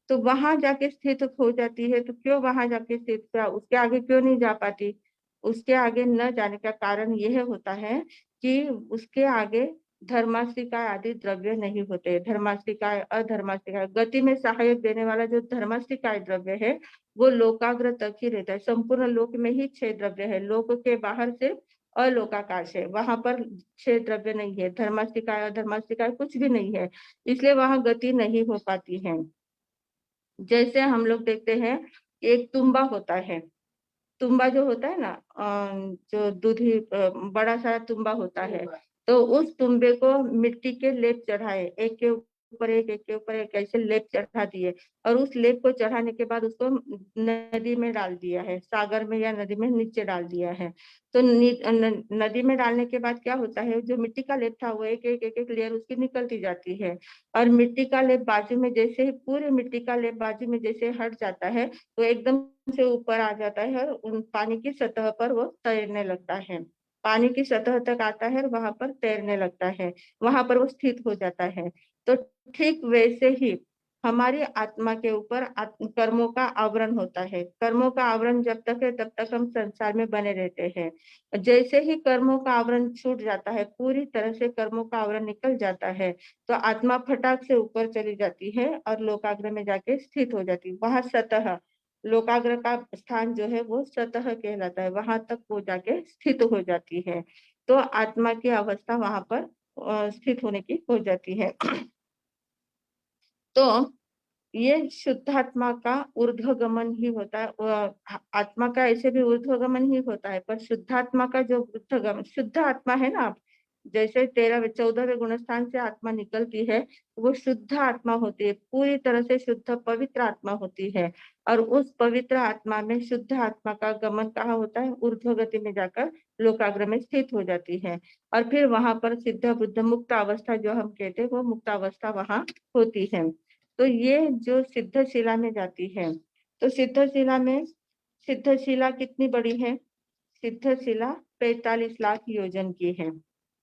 तो वहां जाके स्थित हो जाती है, तो क्यों वहां जाके स्थित हुआ, उसके आगे क्यों नहीं जा पाती? उसके आगे न जाने का कारण यह होता है कि उसके आगे धर्मास्तिकाय आदि द्रव्य नहीं होते। धर्मास्तिकाय, अधर्मास्तिकाय, गति में सहायक देने वाला जो धर्मास्तिकाय द्रव्य है वो लोकाग्र तक ही रहता है। संपूर्ण लोक में ही 6 द्रव्य है, लोक के बाहर से अलोकाकाश है, वहां पर 6 द्रव्य नहीं है, धर्मास्तिकाय अधर्मास्तिकाय कुछ भी नहीं है, इसलिए वहां गति नहीं हो पाती है। जैसे हम लोग देखते हैं, एक तुम्बा होता है, तुम्बा जो होता है ना, जो दूधी बड़ा सारा तुम्बा होता है, तो उस तुम्बे को मिट्टी के लेप चढ़ाए, एक के ऊपर एक, एक के ऊपर एक, ऐसे लेप चढ़ा दिए, और उस लेप को चढ़ाने के बाद उसको नदी में डाल दिया है, सागर में या नदी में नीचे डाल दिया है। तो नदी में डालने के बाद क्या होता है, जो मिट्टी का लेप था वो एक एक एक एक लेयर उसकी निकलती जाती है, और मिट्टी का लेप बाजू में जैसे ही, पूरे मिट्टी का लेप बाजू में जैसे हट जाता है, तो एकदम से ऊपर आ जाता है और उन पानी की सतह पर वो तैरने लगता है। पानी की सतह तक आता है और वहां पर तैरने लगता है, वहां पर वो स्थित हो जाता है। तो ठीक वैसे ही हमारी आत्मा के ऊपर कर्मों का आवरण होता है। कर्मों का आवरण जब तक है तब तक हम संसार में बने रहते हैं। जैसे ही कर्मों का आवरण छूट जाता है, पूरी तरह से कर्मों का आवरण निकल जाता है, तो आत्मा फटाक से ऊपर चली जाती है और लोकाग्र में जाके स्थित हो जाती है। वहां सतह, लोकाग्र का स्थान जो है वो सतह कहलाता है, वहां तक वो जाके स्थित हो जाती है। तो आत्मा की अवस्था वहां पर स्थित होने की हो जाती है। तो ये शुद्धात्मा का ऊर्ध्वगमन ही होता है। आत्मा का ऐसे भी ऊर्ध्वगमन ही होता है, पर शुद्धात्मा का जो ऊर्ध्वगमन, शुद्ध आत्मा है ना, आप जैसे 13-14वें गुणस्थान से आत्मा निकलती है, वो शुद्ध आत्मा होती है, पूरी तरह से शुद्ध पवित्र आत्मा होती है। और उस पवित्र आत्मा में शुद्ध आत्मा का गमन कहाँ होता है? ऊर्ध्व गति में जाकर लोकाग्र में स्थित हो जाती है, और फिर वहां पर सिद्ध बुद्ध मुक्त अवस्था जो हम कहते हैं, वो मुक्त अवस्था वहां होती है। तो ये जो सिद्धशिला में जाती है, तो सिद्धशिला कितनी बड़ी है? सिद्धशिला 45 लाख योजन की है,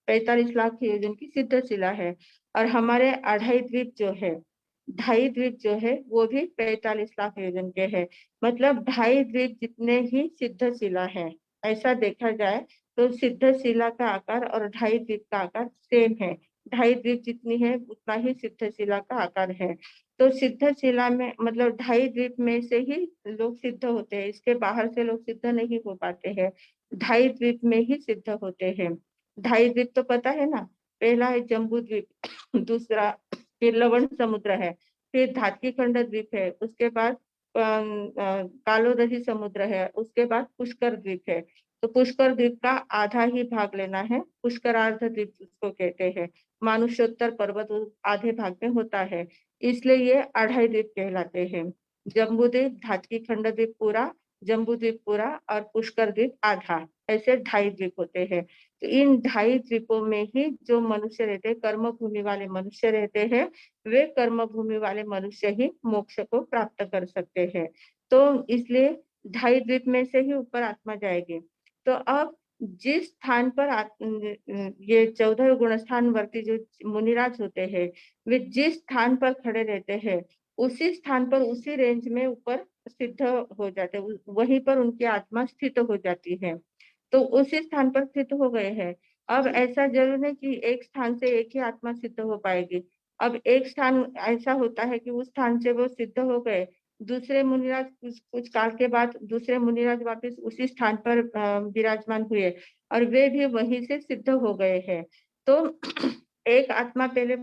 45 लाख योजन की सिद्धशिला है। और हमारे अढ़ाई द्वीप जो है, ढाई द्वीप जो है वो भी 45 लाख योजन के है, मतलब ढाई द्वीप जितने ही सिद्धशिला है। ऐसा देखा जाए तो सिद्धशिला का आकार और ढाई द्वीप का आकार सेम है, ढाई द्वीप जितनी है उतना ही सिद्धशिला का आकार है। तो सिद्धशिला में मतलब ढाई द्वीप में से ही लोग सिद्ध होते हैं, इसके बाहर से लोग सिद्ध नहीं हो पाते हैं, ढाई द्वीप में ही सिद्ध होते हैं। ढाई द्वीप तो पता है ना, पहला है जम्बू द्वीप, दूसरा फिर लवण समुद्र है, फिर धात्कीखंड द्वीप है, उसके बाद कालोदही समुद्र है, उसके बाद पुष्कर द्वीप है। तो पुष्कर द्वीप का आधा ही भाग लेना है, पुष्करार्ध द्वीप उसको कहते हैं। मानुष्योत्तर पर्वत आधे भाग में होता है, इसलिए ये अढ़ाई द्वीप कहलाते हैं। जम्बू द्वीप, धात्कीखंड द्वीप पूरा, जम्बू द्वीप पूरा और पुष्कर द्वीप आधा, ऐसे ढाई द्वीप होते हैं। तो इन ढाई द्वीपों में ही जो मनुष्य रहते हैं, कर्म भूमि वाले मनुष्य रहते हैं, वे कर्म भूमि वाले मनुष्य ही मोक्ष को प्राप्त कर सकते हैं। तो इसलिए ढाई द्वीप में से ही ऊपर आत्मा जाएगी। तो अब जिस स्थान पर ये 14 गुणस्थान वर्ती जो मुनिराज होते हैं, वे जिस स्थान पर खड़े रहते हैं, उसी स्थान पर, उसी रेंज में ऊपर सिद्ध हो जाते हैं, वहीं पर उनकी आत्मा स्थित हो जाती है। तो उसी स्थान पर स्थित हो गए हैं। अब ऐसा जरूर नहीं कि एक स्थान से एक ही आत्मा सिद्ध हो पाएगी। अब एक स्थान ऐसा होता है कि उस स्थान से वो सिद्ध हो गए, दूसरे मुनिराज कुछ कुछ काल के बाद दूसरे मुनिराज वापस उसी स्थान पर विराजमान हुए और वे भी वहीं से सिद्ध हो गए हैं। तो एक आत्मा पहले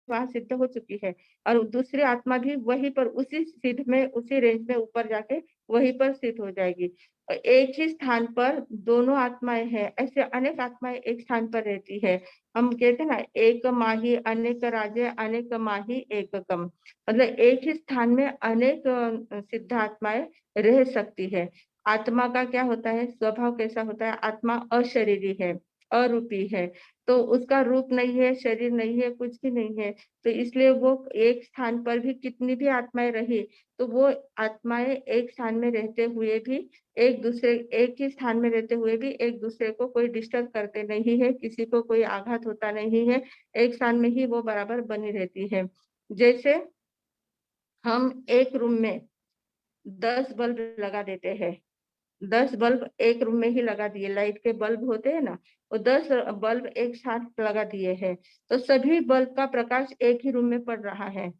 वहां सिद्ध हो चुकी है और दूसरी आत्मा भी वहीं पर उसी सिद्ध में उसी रेंज में ऊपर जाके वहीं पर सिद्ध हो जाएगी। एक ही स्थान पर दोनों आत्माएं हैं, ऐसे अनेक आत्माएं एक स्थान पर रहती है। हम कहते हैं ना, एक माही अनेक राजे अनेक माही एककम, मतलब एक ही स्थान में अनेक सिद्ध आत्माएं रह सकती है। आत्मा का क्या होता है, स्वभाव कैसा होता है, आत्मा अशरीरी है, अरूपी है, तो उसका रूप नहीं है, शरीर नहीं है, कुछ भी नहीं है। तो इसलिए वो एक स्थान पर भी कितनी भी आत्माएं रही, तो वो आत्माएं एक स्थान में रहते हुए भी एक ही स्थान में रहते हुए भी एक दूसरे को कोई डिस्टर्ब करते नहीं है, किसी को कोई आघात होता नहीं है, एक स्थान में ही वो बराबर बनी रहती है। जैसे हम एक रूम में 10 बल्ब लगा देते हैं, 10 बल्ब एक रूम में ही लगा दिए, लाइट के बल्ब होते हैं ना, वो 10 बल्ब एक साथ लगा दिए हैं, तो सभी बल्ब का प्रकाश एक ही रूम में पड़ रहा है।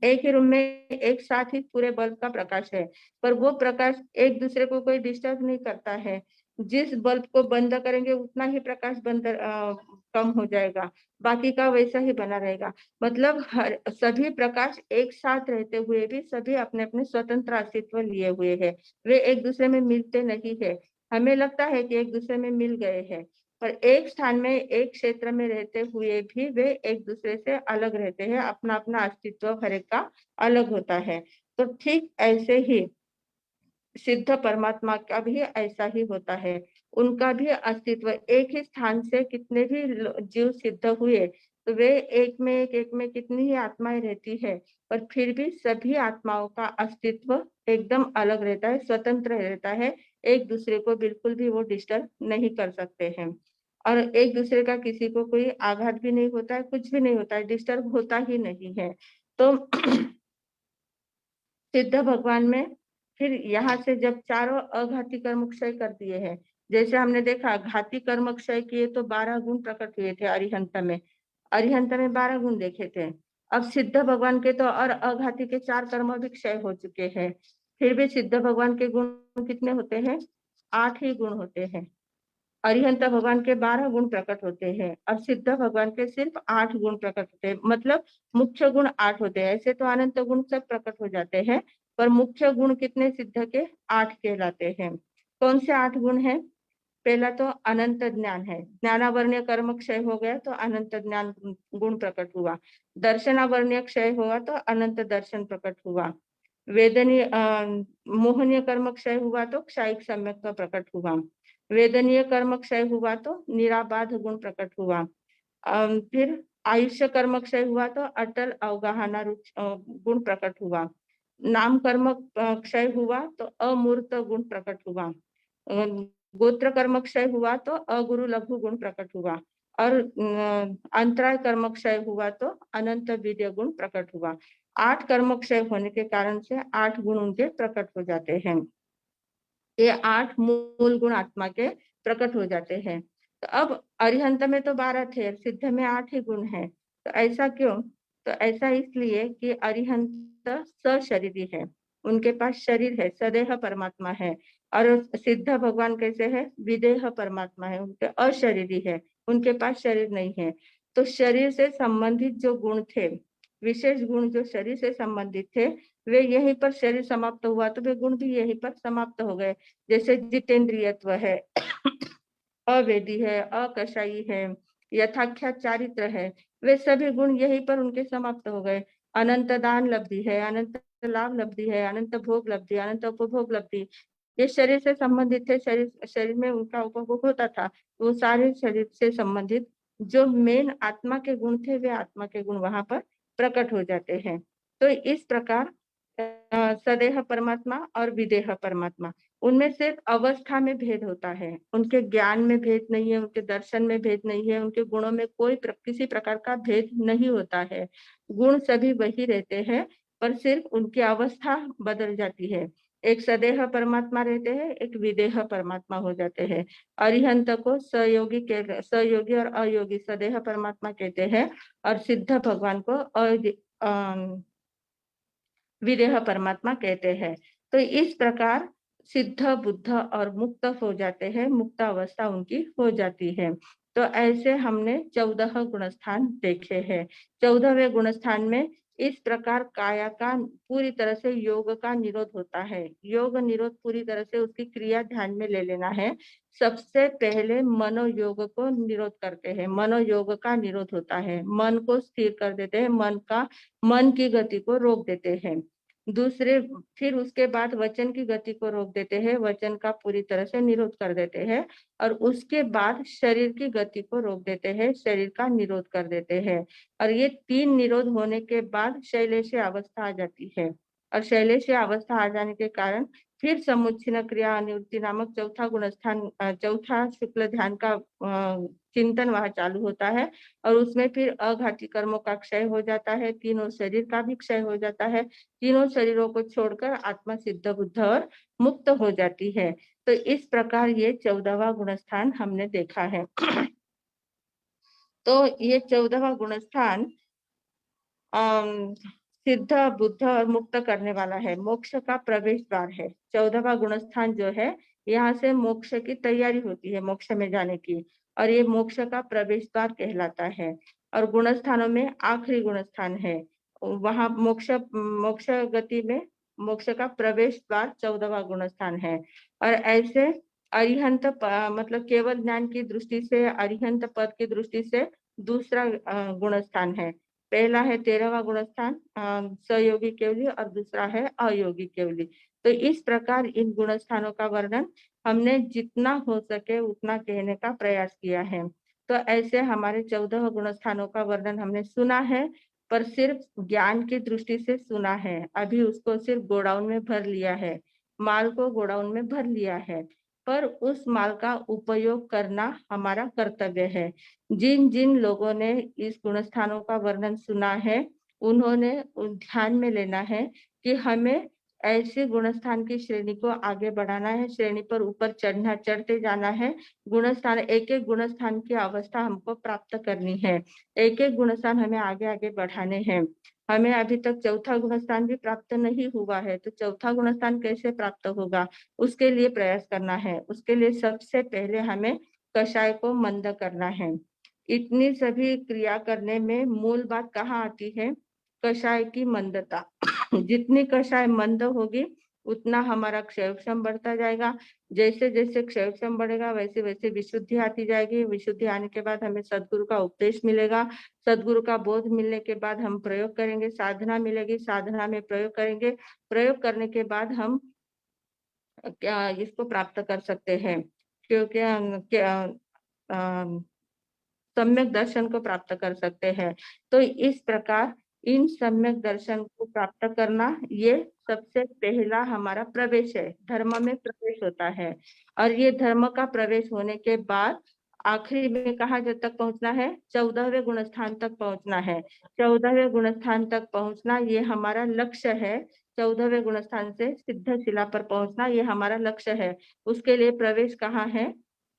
एक ही रूम में एक साथ ही पूरे बल्ब का प्रकाश है, पर वो प्रकाश एक दूसरे को कोई डिस्टर्ब नहीं करता है। जिस बल्ब को बंद करेंगे उतना ही प्रकाश कम हो जाएगा, बाकी का वैसा ही बना रहेगा। मतलब हर सभी प्रकाश एक साथ रहते हुए भी सभी अपने अपने स्वतंत्र अस्तित्व लिए हुए हैं, वे एक दूसरे में मिलते नहीं है। हमें लगता है कि एक दूसरे में मिल गए हैं, पर एक स्थान में एक क्षेत्र में रहते हुए भी वे एक दूसरे से अलग रहते हैं, अपना अपना अस्तित्व हर एक का अलग होता है। तो ठीक ऐसे ही सिद्ध परमात्मा का भी ऐसा ही होता है, उनका भी अस्तित्व एक ही स्थान से कितने भी जीव सिद्ध हुए, तो वे एक में कितनी ही आत्माएं रहती है, पर फिर भी सभी आत्माओं का अस्तित्व एकदम अलग रहता है, स्वतंत्र रहता है, एक दूसरे को बिल्कुल भी वो डिस्टर्ब नहीं कर सकते हैं और एक दूसरे का किसी को कोई आघात भी नहीं होता है, कुछ भी नहीं होता है, डिस्टर्ब होता ही नहीं है। तो सिद्ध भगवान में फिर यहाँ से जब चारों अघाती कर्म क्षय कर दिए हैं, जैसे हमने देखा घाती कर्म क्षय किए तो 12 गुण प्रकट हुए थे अरिहंत में, अरिहंत में 12 गुण देखे थे। अब सिद्ध भगवान के तो और अघाती के 4 कर्म भी क्षय हो चुके हैं, फिर भी सिद्ध भगवान के गुण कितने होते हैं, 8 ही गुण होते हैं। अरिहंत भगवान के 12 गुण प्रकट होते हैं और सिद्ध भगवान के सिर्फ 8 गुण प्रकट होते हैं, मतलब मुख्य गुण 8 होते हैं। ऐसे तो अनंत गुण सब प्रकट हो जाते हैं, पर मुख्य गुण कितने सिद्ध के 8 कहलाते हैं। कौन से 8 गुण हैं? पहला तो अनंत ज्ञान है, ज्ञानावरणीय कर्म क्षय हो गया तो अनंत ज्ञान गुण प्रकट हुआ। दर्शनावरणीय क्षय हुआ तो अनंत दर्शन प्रकट हुआ। वेदनीय मोहनीय कर्म क्षय हुआ तो क्षायिक सम्यक का प्रकट हुआ। वेदनीय कर्म क्षय हुआ तो निराबाध गुण प्रकट हुआ। फिर आयुष्य कर्म क्षय हुआ तो अटल अवगाहना गुण प्रकट हुआ। नाम कर्म क्षय हुआ तो अमूर्त गुण प्रकट हुआ। गोत्र कर्म क्षय हुआ तो अगुरु लघु गुण प्रकट हुआ और अंतराय कर्म क्षय हुआ तो अनंत विद्य गुण प्रकट हुआ। 8 कर्म क्षय होने के कारण से 8 गुण उनके प्रकट हो जाते हैं। ये 8 मूल गुण आत्मा के प्रकट हो जाते हैं। तो अब अरिहंत में तो 12 थे, सिद्ध में 8 ही गुण है, तो ऐसा क्यों? तो ऐसा इसलिए कि अरिहंत सशरीरी है, उनके पास शरीर है, सदेह परमात्मा है, और सिद्ध भगवान कैसे है, विदेह परमात्मा है, उनके अशरीरी है, उनके पास शरीर नहीं है। तो शरीर से संबंधित जो गुण थे, विशेष गुण जो शरीर से संबंधित थे, वे यहीं पर शरीर समाप्त हुआ तो वे गुण भी यहीं पर समाप्त हो गए। जैसे जितेंद्रियत्व है, अवेदी है, अकषाई है, यथाख्या चारित्र है, वे सभी गुण यहीं पर उनके समाप्त हो गए। अनंत दान लब्धि है, अनंत लाभ लब्धि है, अनंत भोग लब्धि, अनंत उपभोग लब्धि, ये शरीर से संबंधित थे, शरीर शरीर में उनका उपभोग होता था, वो सारे शरीर से संबंधित जो मेन आत्मा के गुण थे वे आत्मा के गुण वहां पर प्रकट हो जाते हैं। तो इस प्रकार सदेह परमात्मा और विदेह परमात्मा, उनमें सिर्फ अवस्था में भेद होता है, उनके ज्ञान में भेद नहीं है, उनके दर्शन में भेद नहीं है, उनके गुणों में किसी प्रकार का भेद नहीं होता है। गुण सभी वही रहते हैं, पर सिर्फ उनकी अवस्था बदल जाती है। एक सदेह परमात्मा रहते हैं, एक विदेह परमात्मा हो जाते हैं। अरिहंत को सहयोगी और अयोगी सदेह परमात्मा कहते हैं, और सिद्ध भगवान को विदेह परमात्मा कहते हैं। तो इस प्रकार सिद्ध, बुद्ध और मुक्त हो जाते हैं, मुक्त अवस्था उनकी हो जाती है। तो ऐसे हमने 14 गुणस्थान देखे हैं। 14वें गुणस्थान में इस प्रकार काया का पूरी तरह से योग का निरोध होता है। योग निरोध पूरी तरह से उसकी क्रिया ध्यान में ले लेना है। सबसे पहले मनोयोग को निरोध करते हैं, मनोयोग का निरोध होता है, मन को स्थिर कर देते हैं, मन की गति को रोक देते हैं। दूसरे फिर उसके बाद वचन की गति को रोक देते हैं, वचन का पूरी तरह से निरोध कर देते हैं, और उसके बाद शरीर की गति को रोक देते हैं, शरीर का निरोध कर देते हैं। और ये 3 निरोध होने के बाद शैलेश अवस्था आ जाती है, और शैलेश अवस्था आ जाने के कारण फिर समुच्चीन क्रिया अनिवृत्ति नामक चौथा गुणस्थान, चौथा शुक्ल ध्यान का चिंतन वहां चालू होता है, और उसमें फिर अघाती कर्मों का क्षय हो जाता है, तीनों शरीर का भी क्षय हो जाता है, तीनों शरीरों को छोड़कर आत्मा सिद्ध, बुद्ध और मुक्त हो जाती है। तो इस प्रकार ये 14वां गुणस्थान हमने देखा है। तो ये 14वां गुणस्थान सिद्ध, बुद्ध और मुक्त करने वाला है, मोक्ष का प्रवेश द्वार है। 14वां गुणस्थान जो है, यहाँ से मोक्ष की तैयारी होती है, मोक्ष में जाने की, और ये मोक्ष का प्रवेश द्वार कहलाता है। और गुणस्थानों में आखिरी गुणस्थान है, वहां मोक्ष मोक्ष गति में मोक्ष का प्रवेश द्वार 14वां गुणस्थान है। और ऐसे अरिहंत मतलब केवल ज्ञान की दृष्टि से, अरिहंत पद की दृष्टि से दूसरा गुणस्थान है। पहला है 13वां गुणस्थान सहयोगी केवली, और दूसरा है अयोगी केवली। तो इस प्रकार इन गुणस्थानों का वर्णन हमने जितना हो सके उतना कहने का प्रयास किया है। तो ऐसे हमारे 14 गुणस्थानों का वर्णन हमने सुना है, पर सिर्फ ज्ञान की दृष्टि से सुना है। अभी उसको सिर्फ गोडाउन में भर लिया है, माल को गोडाउन में भर लिया है, पर उस माल का उपयोग करना हमारा कर्तव्य है। जिन जिन लोगों ने इस गुणस्थानों का वर्णन सुना है, उन्होंने ध्यान में लेना है कि हमें ऐसे गुणस्थान की श्रेणी को आगे बढ़ाना है, श्रेणी पर ऊपर चढ़ते जाना है। गुणस्थान, एक एक गुणस्थान की अवस्था हमको प्राप्त करनी है, एक एक गुणस्थान हमें आगे आगे बढ़ाने हैं। हमें अभी तक चौथा गुणस्थान भी प्राप्त नहीं हुआ है, तो चौथा गुणस्थान कैसे प्राप्त होगा, उसके लिए प्रयास करना है। उसके लिए सबसे पहले हमें कषाय को मंद करना है। इतनी सभी क्रिया करने में मूल बात कहाँ आती है? कषाय की मंदता। जितनी कषाय मंद होगी, उतना हमारा क्षयक्षम बढ़ता जाएगा। जैसे जैसे क्षयक्षम बढ़ेगा, वैसे वैसे विशुद्धि आती जाएगी। विशुद्धि आने के बाद हमें सदगुरु का उपदेश मिलेगा, सदगुरु का बोध मिलने के बाद हम प्रयोग करेंगे, साधना मिलेगी, साधना में प्रयोग करेंगे, प्रयोग करने के बाद हम क्या इसको प्राप्त कर सकते हैं, क्योंकि सम्यक दर्शन को प्राप्त कर सकते हैं। तो इस प्रकार इन सम्यक दर्शन को प्राप्त करना, ये सबसे पहला हमारा प्रवेश है, धर्म में प्रवेश होता है। और ये धर्म का प्रवेश होने के बाद आखिरी में कहा जब तक पहुंचना है, 14वें गुणस्थान तक पहुंचना है। 14वें गुणस्थान तक पहुंचना ये हमारा लक्ष्य है। 14वें गुणस्थान से सिद्ध शिला पर पहुंचना ये हमारा लक्ष्य है। उसके लिए प्रवेश कहाँ है?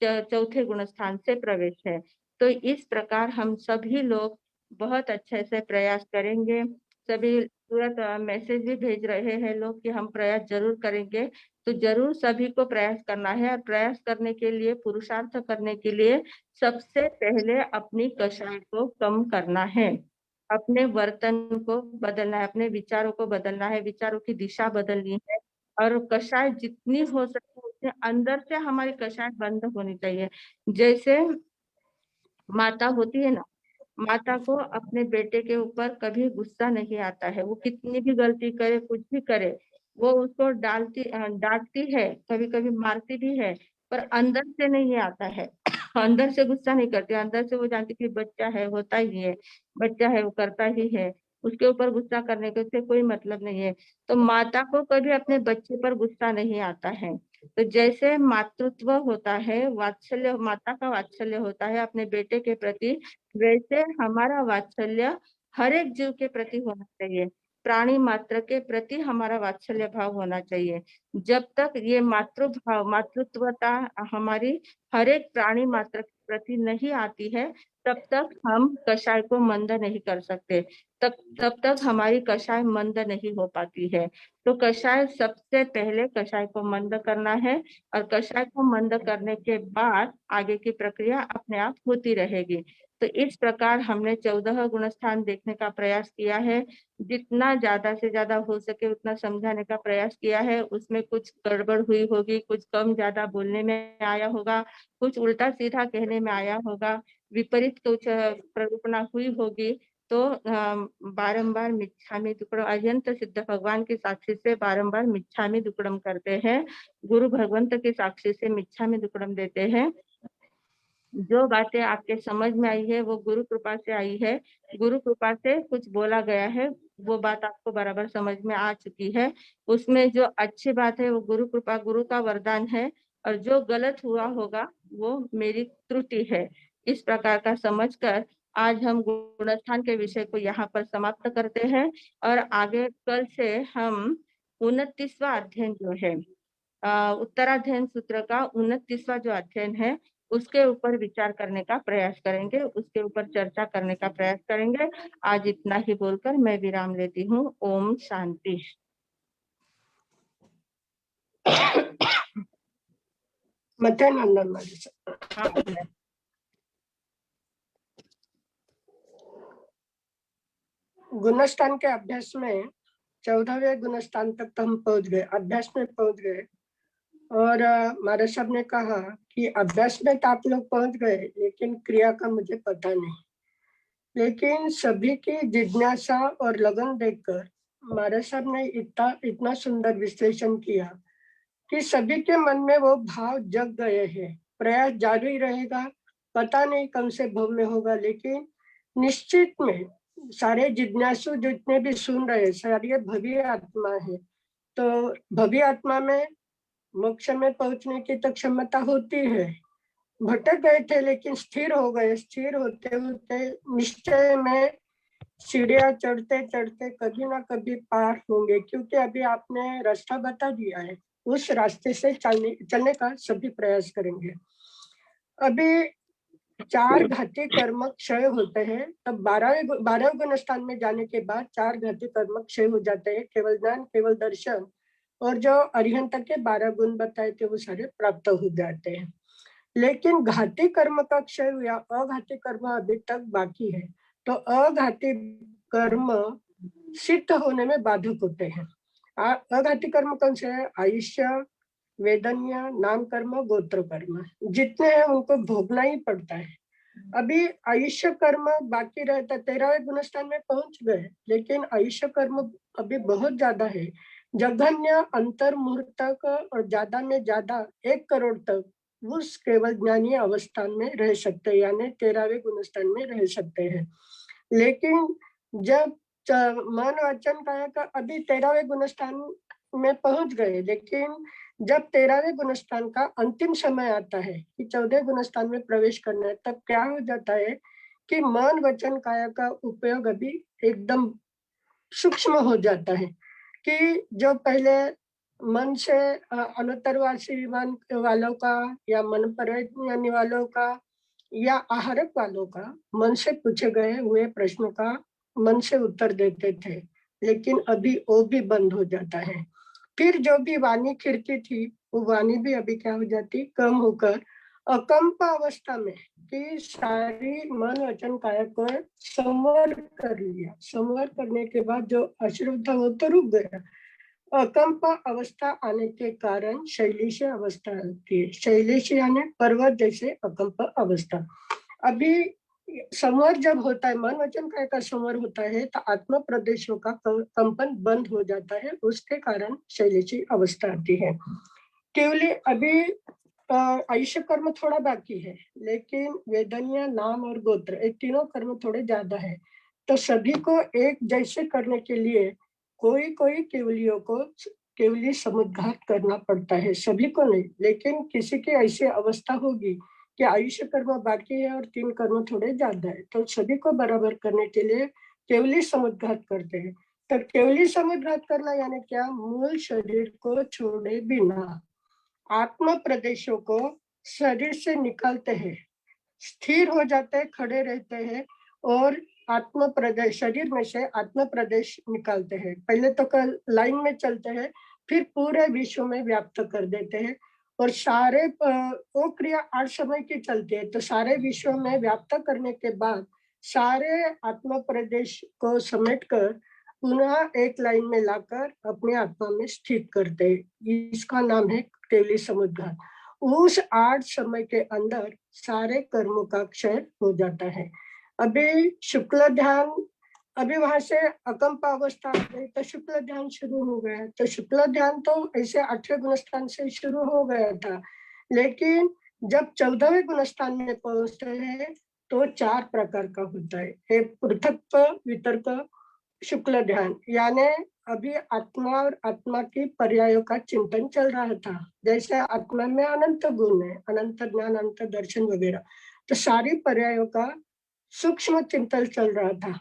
चौथे गुणस्थान से प्रवेश है। तो इस प्रकार हम सभी लोग बहुत अच्छे से प्रयास करेंगे। सभी तुरंत मैसेज भी भेज रहे हैं लोग कि हम प्रयास जरूर करेंगे। तो जरूर सभी को प्रयास करना है, और प्रयास करने के लिए, पुरुषार्थ करने के लिए सबसे पहले अपनी कषाय को कम करना है, अपने वर्तन को बदलना है, अपने विचारों को बदलना है, विचारों की दिशा बदलनी है। और कषाय जितनी हो सके उतने अंदर से हमारी कषाय बंद होनी चाहिए। जैसे माता होती है ना, माता को अपने बेटे के ऊपर कभी गुस्सा नहीं आता है, वो कितनी भी गलती करे, कुछ भी करे, वो उसको डांटती है, कभी कभी मारती भी है, पर अंदर से नहीं आता है। अंदर से गुस्सा नहीं करती, अंदर से वो जानती कि बच्चा है, होता ही है, बच्चा है, वो करता ही है, उसके ऊपर गुस्सा करने के से कोई मतलब नहीं है। तो माता को कभी अपने बच्चे पर गुस्सा नहीं आता है। तो जैसे मातृत्व होता है, वात्सल्य, माता का वात्सल्य होता है अपने बेटे के प्रति, वैसे हमारा वात्सल्य हर एक जीव के प्रति होना चाहिए। प्राणी मात्र के प्रति हमारा वात्सल्य भाव होना चाहिए। जब तक ये मातृभाव, मातृत्वता हमारी हर एक प्राणी मात्र के प्रति नहीं आती है, तब तक हम कषाय को मंद नहीं कर सकते, तब तक हमारी कषाय मंद नहीं हो पाती है। तो कषाय, सबसे पहले कषाय को मंद करना है, और कषाय को मंद करने के बाद आगे की प्रक्रिया अपने आप होती रहेगी। तो इस प्रकार हमने 14 गुणस्थान देखने का प्रयास किया है। जितना ज्यादा से ज्यादा हो सके उतना समझाने का प्रयास किया है। उसमें कुछ गड़बड़ हुई होगी, कुछ कम ज्यादा बोलने में आया होगा, कुछ उल्टा सीधा कहने में आया होगा, विपरीत कुछ प्ररूपणा हुई होगी, तो बारंबार मिच्छामि दुक्कडम, अत्यंत सिद्ध भगवान की साक्षी से बारंबार मिच्छामि दुक्कडम करते हैं, गुरु भगवंत की साक्षी से मिच्छामि दुक्कडम देते हैं। जो बातें आपके समझ में आई है वो गुरु कृपा से आई है, गुरु कृपा से कुछ बोला गया है, वो बात आपको बराबर समझ में आ चुकी है। उसमें जो अच्छी बात है वो गुरु कृपा, गुरु का वरदान है, और जो गलत हुआ होगा वो मेरी त्रुटि है। इस प्रकार का समझकर आज हम गुणस्थान के विषय को यहाँ पर समाप्त करते हैं, और आगे कल से हम 29वां अध्ययन जो है, उत्तराध्ययन सूत्र का 29वां जो अध्ययन है उसके ऊपर विचार करने का प्रयास करेंगे, उसके ऊपर चर्चा करने का प्रयास करेंगे। आज इतना ही बोलकर मैं विराम लेती हूँ। ओम शांति। ಮತ್ತೆ ನನ್ನನ್ನು ಮಾಡಿ ಸರ್. हाँ, गुणस्थान के अभ्यास में 14वें गुणस्थान तक तो हम पहुंच गए, अभ्यास में पहुंच गए। और महाराज साहब ने कहा कि अभ्यास में तो आप लोग पहुंच गए, लेकिन क्रिया का मुझे पता नहीं। लेकिन सभी की जिज्ञासा और लगन देखकर महाराज साहब ने इतना सुंदर विश्लेषण किया कि सभी के मन में वो भाव जग गए हैं। प्रयास जारी रहेगा, पता नहीं कौन से भव में होगा, लेकिन निश्चित में सारे जिज्ञासु जितने भी सुन रहे सारे भव्य आत्मा है। तो भव्य आत्मा में मोक्ष में पहुंचने की तो क्षमता होती है। भटक गए थे लेकिन स्थिर हो गए, स्थिर होते होते निश्चय में सीढ़ियां चढ़ते चढ़ते कभी ना कभी पार होंगे, क्योंकि अभी आपने रास्ता बता दिया है। उस रास्ते से चलने का सभी प्रयास करेंगे। अभी 4 घाती कर्म क्षय होते हैं, तब 12 गुण स्थान में जाने के बाद 4 घाती कर्म क्षय हो जाते हैं। केवल ज्ञान, केवल दर्शन और जो अरिहंत के 12 गुण बताए थे वो सारे प्राप्त हो जाते हैं। लेकिन घाती कर्म का क्षय हुआ, अघाती कर्म अभी तक बाकी है। तो अघाती कर्म सिद्ध होने में बाधक होते हैं। अघाती कर्म कौन से है? आयुष्य, वेदन्य, नाम कर्म, गोत्र कर्म, जितने हैं उनको भोगना ही पड़ता है। अभी आयुष्य कर्म बाकी रहता, 13वें गुणस्थान में पहुंच गए, लेकिन आयुष्य कर्म अभी बहुत ज्यादा है। जघन्य अंतर मुहूर्त तक और ज्यादा में ज्यादा 1 करोड़ तक उस केवल ज्ञानी अवस्था में रह सकते हैं, यानी 13वें गुणस्थान में रह सकते हैं। लेकिन जब मन वचन काया का अभी 13वें गुणस्थान में पहुंच गए, लेकिन जब 13वें गुणस्थान का अंतिम समय आता है कि 14 गुणस्थान में प्रवेश करना है, तब क्या हो जाता है कि मन वचन काया का उपयोग अभी एकदम सूक्ष्म हो जाता है। कि जो पहले मन से अनुत्तरवासी वालों का या मन पर वालों का या आहारक वालों का मन से पूछे गए हुए प्रश्नों का मन से उत्तर देते थे, लेकिन अभी वो भी बंद हो जाता है। फिर जो भी वाणी खिड़की थी वो वाणी भी अभी क्या हो जाती, कम होकर अकंप अवस्था में कि सारी मन वचन काया को संवर कर लिया। संवर करने के बाद जो अश्रद्धा वो तो रुक गया। अकंप अवस्था आने के कारण शैलेश अवस्था होती है। शैलेश यानी पर्वत जैसे अकंप अवस्था। अभी संवर जब होता है, मन वचन काय का संवर होता है, तो आत्म प्रदेशों का कंपन बंद हो जाता है, उसके कारण शैलेशी अवस्था आती है। केवल अभी आयुष्य कर्म थोड़ा बाकी है, लेकिन वेदन्य, नाम और गोत्र ये तीनों कर्म थोड़े ज्यादा है। तो सभी को एक जैसे करने के लिए कोई कोई केवलियों को केवली समुद्घात करना पड़ता है, सभी को नहीं। लेकिन किसी की ऐसी अवस्था होगी कि आयुष्य कर्म बाकी है और 3 कर्म थोड़े ज्यादा है, तो सभी को बराबर करने के लिए केवली समुद्घात करते हैं। तो केवली समुद्घात करना यानी क्या? मूल शरीर को छोड़े बिना आत्म प्रदेशों को शरीर से निकालते हैं, स्थिर हो जाते हैं, खड़े रहते हैं और आत्म प्रदेश, शरीर में से आत्म प्रदेश निकालते हैं। पहले तो लाइन में चलते हैं, फिर पूरे विश्व में व्याप्त कर देते हैं और सारे वो क्रिया 8 समय की चलती है। तो सारे विश्व में व्याप्त करने के बाद सारे आत्म प्रदेश को समेटकर पुनः एक लाइन में लाकर अपने आत्मा में स्थित करते हैं। इसका नाम है केवली समुद्घात। उस 8 समय के अंदर सारे कर्मों का क्षय हो जाता है। अभी शुक्ल ध्यान, अभी वहां से अकंप अवस्था आ गई तो शुक्ल ध्यान शुरू हो गया। तो शुक्ल ध्यान तो ऐसे 8वें गुणस्थान से शुरू हो गया था, लेकिन जब 14वें गुणस्थान में पहुंचते हैं तो 4 प्रकार का होता है। एक पृथक्त्व, वितर्क, शुक्ल ध्यान, यानी अभी आत्मा और आत्मा की पर्यायों का चिंतन चल रहा था। जैसे आत्मा में अनंत गुण है, अनंत ज्ञान, अनंत दर्शन वगैरह, तो सारी पर्यायों का सूक्ष्म चिंतन चल रहा था।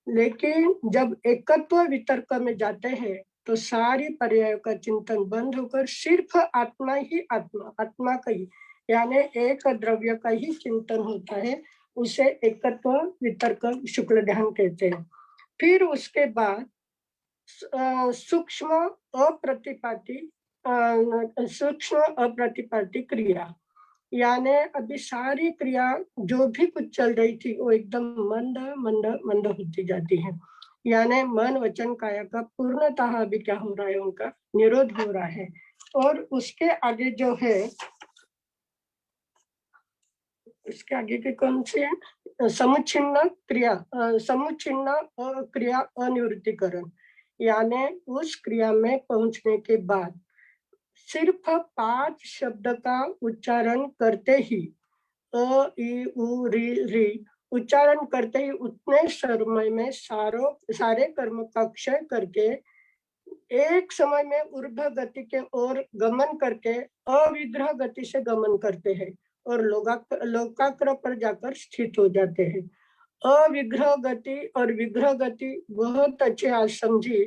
लेकिन जब एकत्व वितर्क में जाते हैं तो सारी पर्यायों का चिंतन बंद होकर सिर्फ आत्मा ही आत्मा, आत्मा का ही, यानी एक द्रव्य का ही चिंतन होता है। उसे एकत्व वितर्क शुक्ल ध्यान कहते हैं। फिर उसके बाद सूक्ष्म अप्रतिपाती, सूक्ष्म अप्रतिपाती क्रिया, यानी अभी सारी क्रिया जो भी कुछ चल रही थी वो एकदम मंद मंद मंद होती जाती है। यानी मन वचन काया का पूर्णतः अभी क्या हो रहा है? उनका निरोध हो रहा है। और उसके आगे जो है, इसके आगे के कौन से है? समुच्छिन्न क्रिया, समुच्छिन्न क्रिया अनिवृत्तिकरण, यानी उस क्रिया में पहुंचने के बाद सिर्फ 5 शब्द का उच्चारण करते ही, अ ई उ री री उच्चारण करते ही उतने समय में सारे कर्म का क्षय करके एक समय में ऊर्ध्व गति के ओर गमन करके अविग्रह गति से गमन करते हैं और लोकाग्र पर जाकर स्थित हो जाते हैं। अविग्रह गति और विग्रह गति बहुत अच्छे आज समझी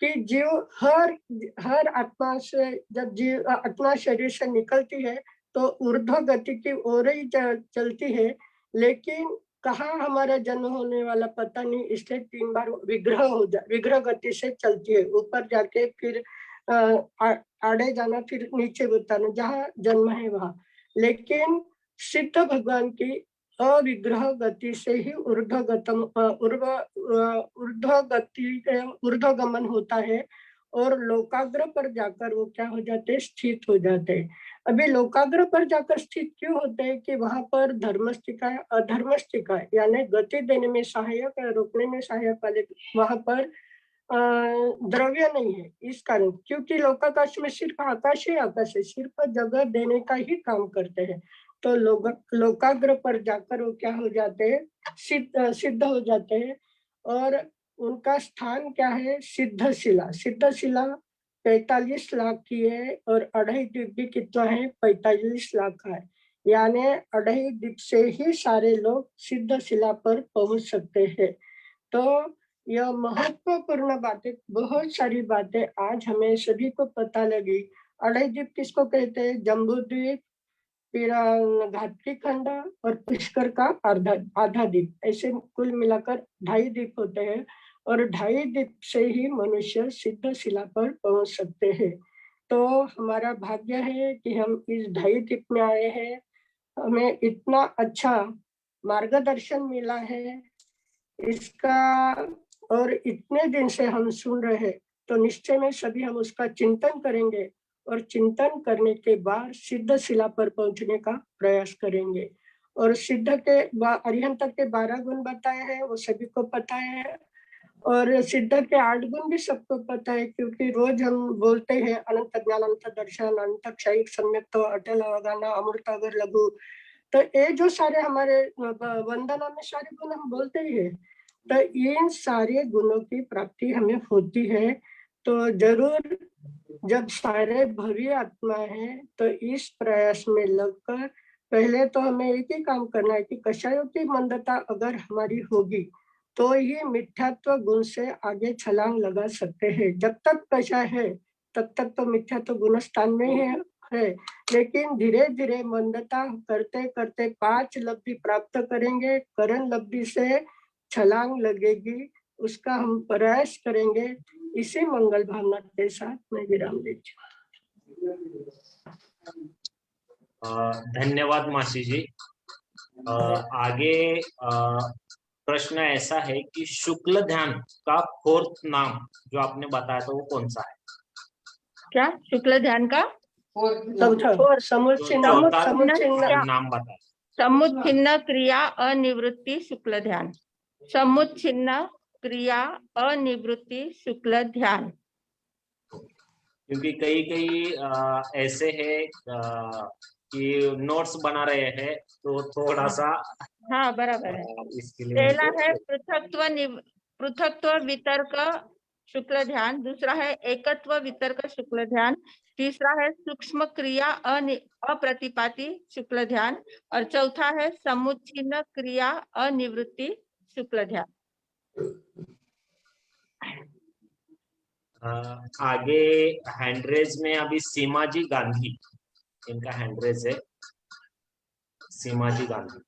कि जीव हर आत्मा से, जब जीव आत्मा शरीर से निकलती है तो ऊर्ध्व गति की ओर ही चलती है, लेकिन कहाँ हमारा जन्म होने वाला पता नहीं, इसलिए 3 बार विग्रह गति से चलती है, ऊपर जाके फिर आड़े जाना, फिर नीचे उतरना, जहाँ जन्म है वहां। लेकिन सिद्ध भगवान की अविग्रह गति से ही ऊर्ध्व गमन होता है और लोकाग्र पर जाकर वो क्या हो जाते हैं? स्थित हो जाते हैं। अभी लोकाग्र पर जाकर स्थित क्यों होते हैं? कि वहां पर धर्मस्थिका है, अधर्मस्थिका है, यानी गति देने में सहायक है, रोकने में सहायक वाले वहां पर द्रव्य नहीं है। इस कारण, क्योंकि लोकाकाश में सिर्फ आकाश ही आकाश है, सिर्फ जगह देने का ही काम करते हैं। तो लोकाग्र पर जाकर वो क्या हो जाते हैं? सिद्ध हो जाते हैं। और उनका स्थान क्या है? सिद्ध शिला। सिद्ध शिला 45 लाख की है और अढ़ाई द्वीप भी कितना है? 45 लाख का है। यानी अढ़ाई द्वीप से ही सारे लोग सिद्ध शिला पर पहुंच सकते हैं। तो यह महत्वपूर्ण बातें, बहुत सारी बातें आज हमें सभी को पता लगी। अढ़ाई द्वीप किसको कहते हैं? जम्बू द्वीप, फिर घाटकी खंड और पुष्कर का आधा द्वीप, ऐसे कुल मिलाकर 2.5 द्वीप होते हैं। और 2.5 द्वीप से ही मनुष्य सिद्ध शिला पर पहुंच सकते हैं। तो हमारा भाग्य है कि हम इस 2.5 द्वीप में आए हैं, हमें इतना अच्छा मार्गदर्शन मिला है इसका, और इतने दिन से हम सुन रहे हैं, तो निश्चय में सभी हम उसका चिंतन करेंगे और चिंतन करने के बाद सिद्ध शिला पर पहुंचने का प्रयास करेंगे। और सिद्ध के अरिहंत के 12 गुण बताए हैं, वो सभी को पता है। और सिद्ध के 8 गुण भी सबको पता है, क्योंकि रोज हम बोलते हैं अनंत ज्ञान, अनंत दर्शन, अनंत क्षयिक, सम्यक, अटल अवगाना, अमृत अगर लघु। तो ये जो सारे हमारे वंदना में सारे गुण हम बोलते ही है, तो इन सारे गुणों की प्राप्ति हमें होती है। तो जरूर जब सारे भव्य आत्मा है तो इस प्रयास में लगकर पहले तो हमें एक ही काम करना है कि कषायों की मंदता अगर हमारी होगी तो ही मिथ्यात्व गुण से आगे छलांग लगा सकते हैं। जब तक पैसा है तब तक तो मिथ्यात्व गुण स्थान में है, लेकिन धीरे धीरे मंदता करते करते 5 लब्धि प्राप्त करेंगे, करण लब्धि से छलांग लगेगी, उसका हम प्रयास करेंगे। इसी मंगल भावना के साथ मैं विराम देती हूँ। धन्यवाद मासी जी। आगे प्रश्न ऐसा है कि शुक्ल ध्यान का फोर्थ नाम जो आपने बताया था वो कौन सा है? क्या शुक्ल ध्यान का चौथा समुच्चिन्न नाम बताया। समुच्छिन्न क्रिया अनिवृत्ति शुक्ल ध्यान। समुच्छिन्न क्रिया अनिवृत्ति शुक्ल ध्यान। क्योंकि कई ऐसे है कि नोट्स बना रहे हैं तो थोड़ा सा हाँ बराबर है। इसके लिए पहला है पृथक्त्व वितर्क शुक्ल ध्यान, दूसरा है एकत्व वितर्क शुक्ल ध्यान, तीसरा है सूक्ष्म क्रिया अप्रतिपाती शुक्ल ध्यान और चौथा है समुच्छिन्न क्रिया अनिवृत्ति शुक्ल ध्यान। आगे हैंडरेज में अभी सीमाजी गांधी, इनका हैंडरेज है सीमाजी गांधी।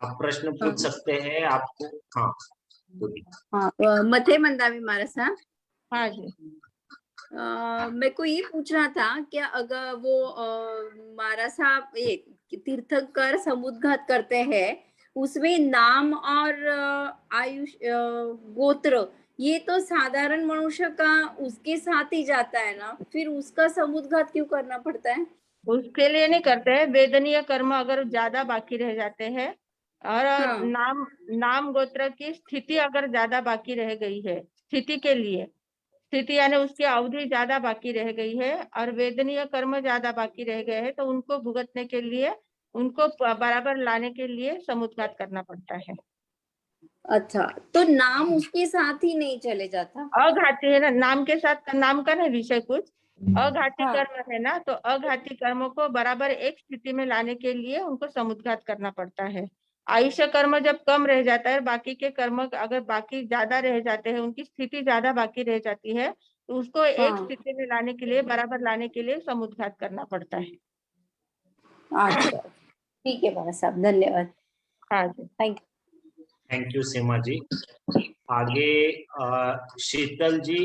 आप प्रश्न पूछ सकते हैं आपको। हाँ मथे मंदावी मारसा। हाँ जी। मेरे को ये पूछना था क्या अगर वो मारा साहब तीर्थंकर समुद्घात करते हैं उसमें नाम और आयुष गोत्र ये तो साधारण मनुष्य का उसके साथ ही जाता है ना, फिर उसका समुद्घात क्यों करना पड़ता है? उसके लिए नहीं करते हैं। वेदनीय कर्म अगर ज्यादा बाकी रह जाते हैं और हाँ। नाम गोत्र की स्थिति अगर ज्यादा बाकी रह गई है, स्थिति के लिए, स्थिति यानी उसकी अवधि ज्यादा बाकी रह गई है और वेदनीय कर्म ज्यादा बाकी रह गए हैं तो उनको भुगतने के लिए, उनको बराबर लाने के लिए समुद्घात करना पड़ता है। अच्छा, तो नाम उसके साथ ही नहीं चले जाता? अघाती है ना, नाम के साथ, नाम का नहीं विषय कुछ अघाती कर्म है ना, तो अघाती कर्मों को बराबर एक स्थिति में लाने के लिए उनको समुद्घात करना पड़ता है। आयुष्य कर्म जब कम रह जाता है, बाकी के कर्म अगर बाकी ज्यादा रह जाते हैं, उनकी स्थिति ज्यादा बाकी रह जाती है तो उसको एक स्थिति में लाने के लिए, बराबर लाने के लिए समुद्घात करना पड़ता है। अच्छा ठीक है बाबा साहब, धन्यवाद। हाँ जी, थैंक यू सीमा जी। आगे शीतल जी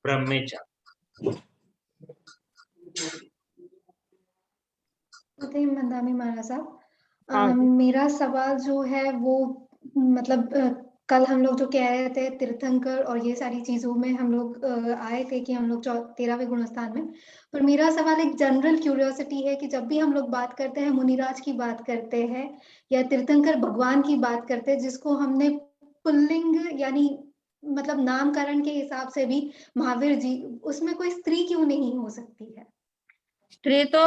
ब्रह्मेचा। मंदामी महाराज साहब, मेरा सवाल जो है वो मतलब कल हम लोग जो कह रहे थे तीर्थंकर और ये सारी चीजों में हम लोग आए थे कि हम लोग 13वें गुणस्थान में, पर मेरा सवाल एक जनरल क्यूरियोसिटी है कि जब भी हम लोग बात करते हैं, मुनिराज की बात करते हैं या तीर्थंकर भगवान की बात करते हैं, जिसको हमने पुल्लिंग यानी मतलब नामकरण के हिसाब से भी महावीर जी, उसमें कोई स्त्री क्यों नहीं हो सकती है? स्त्री तो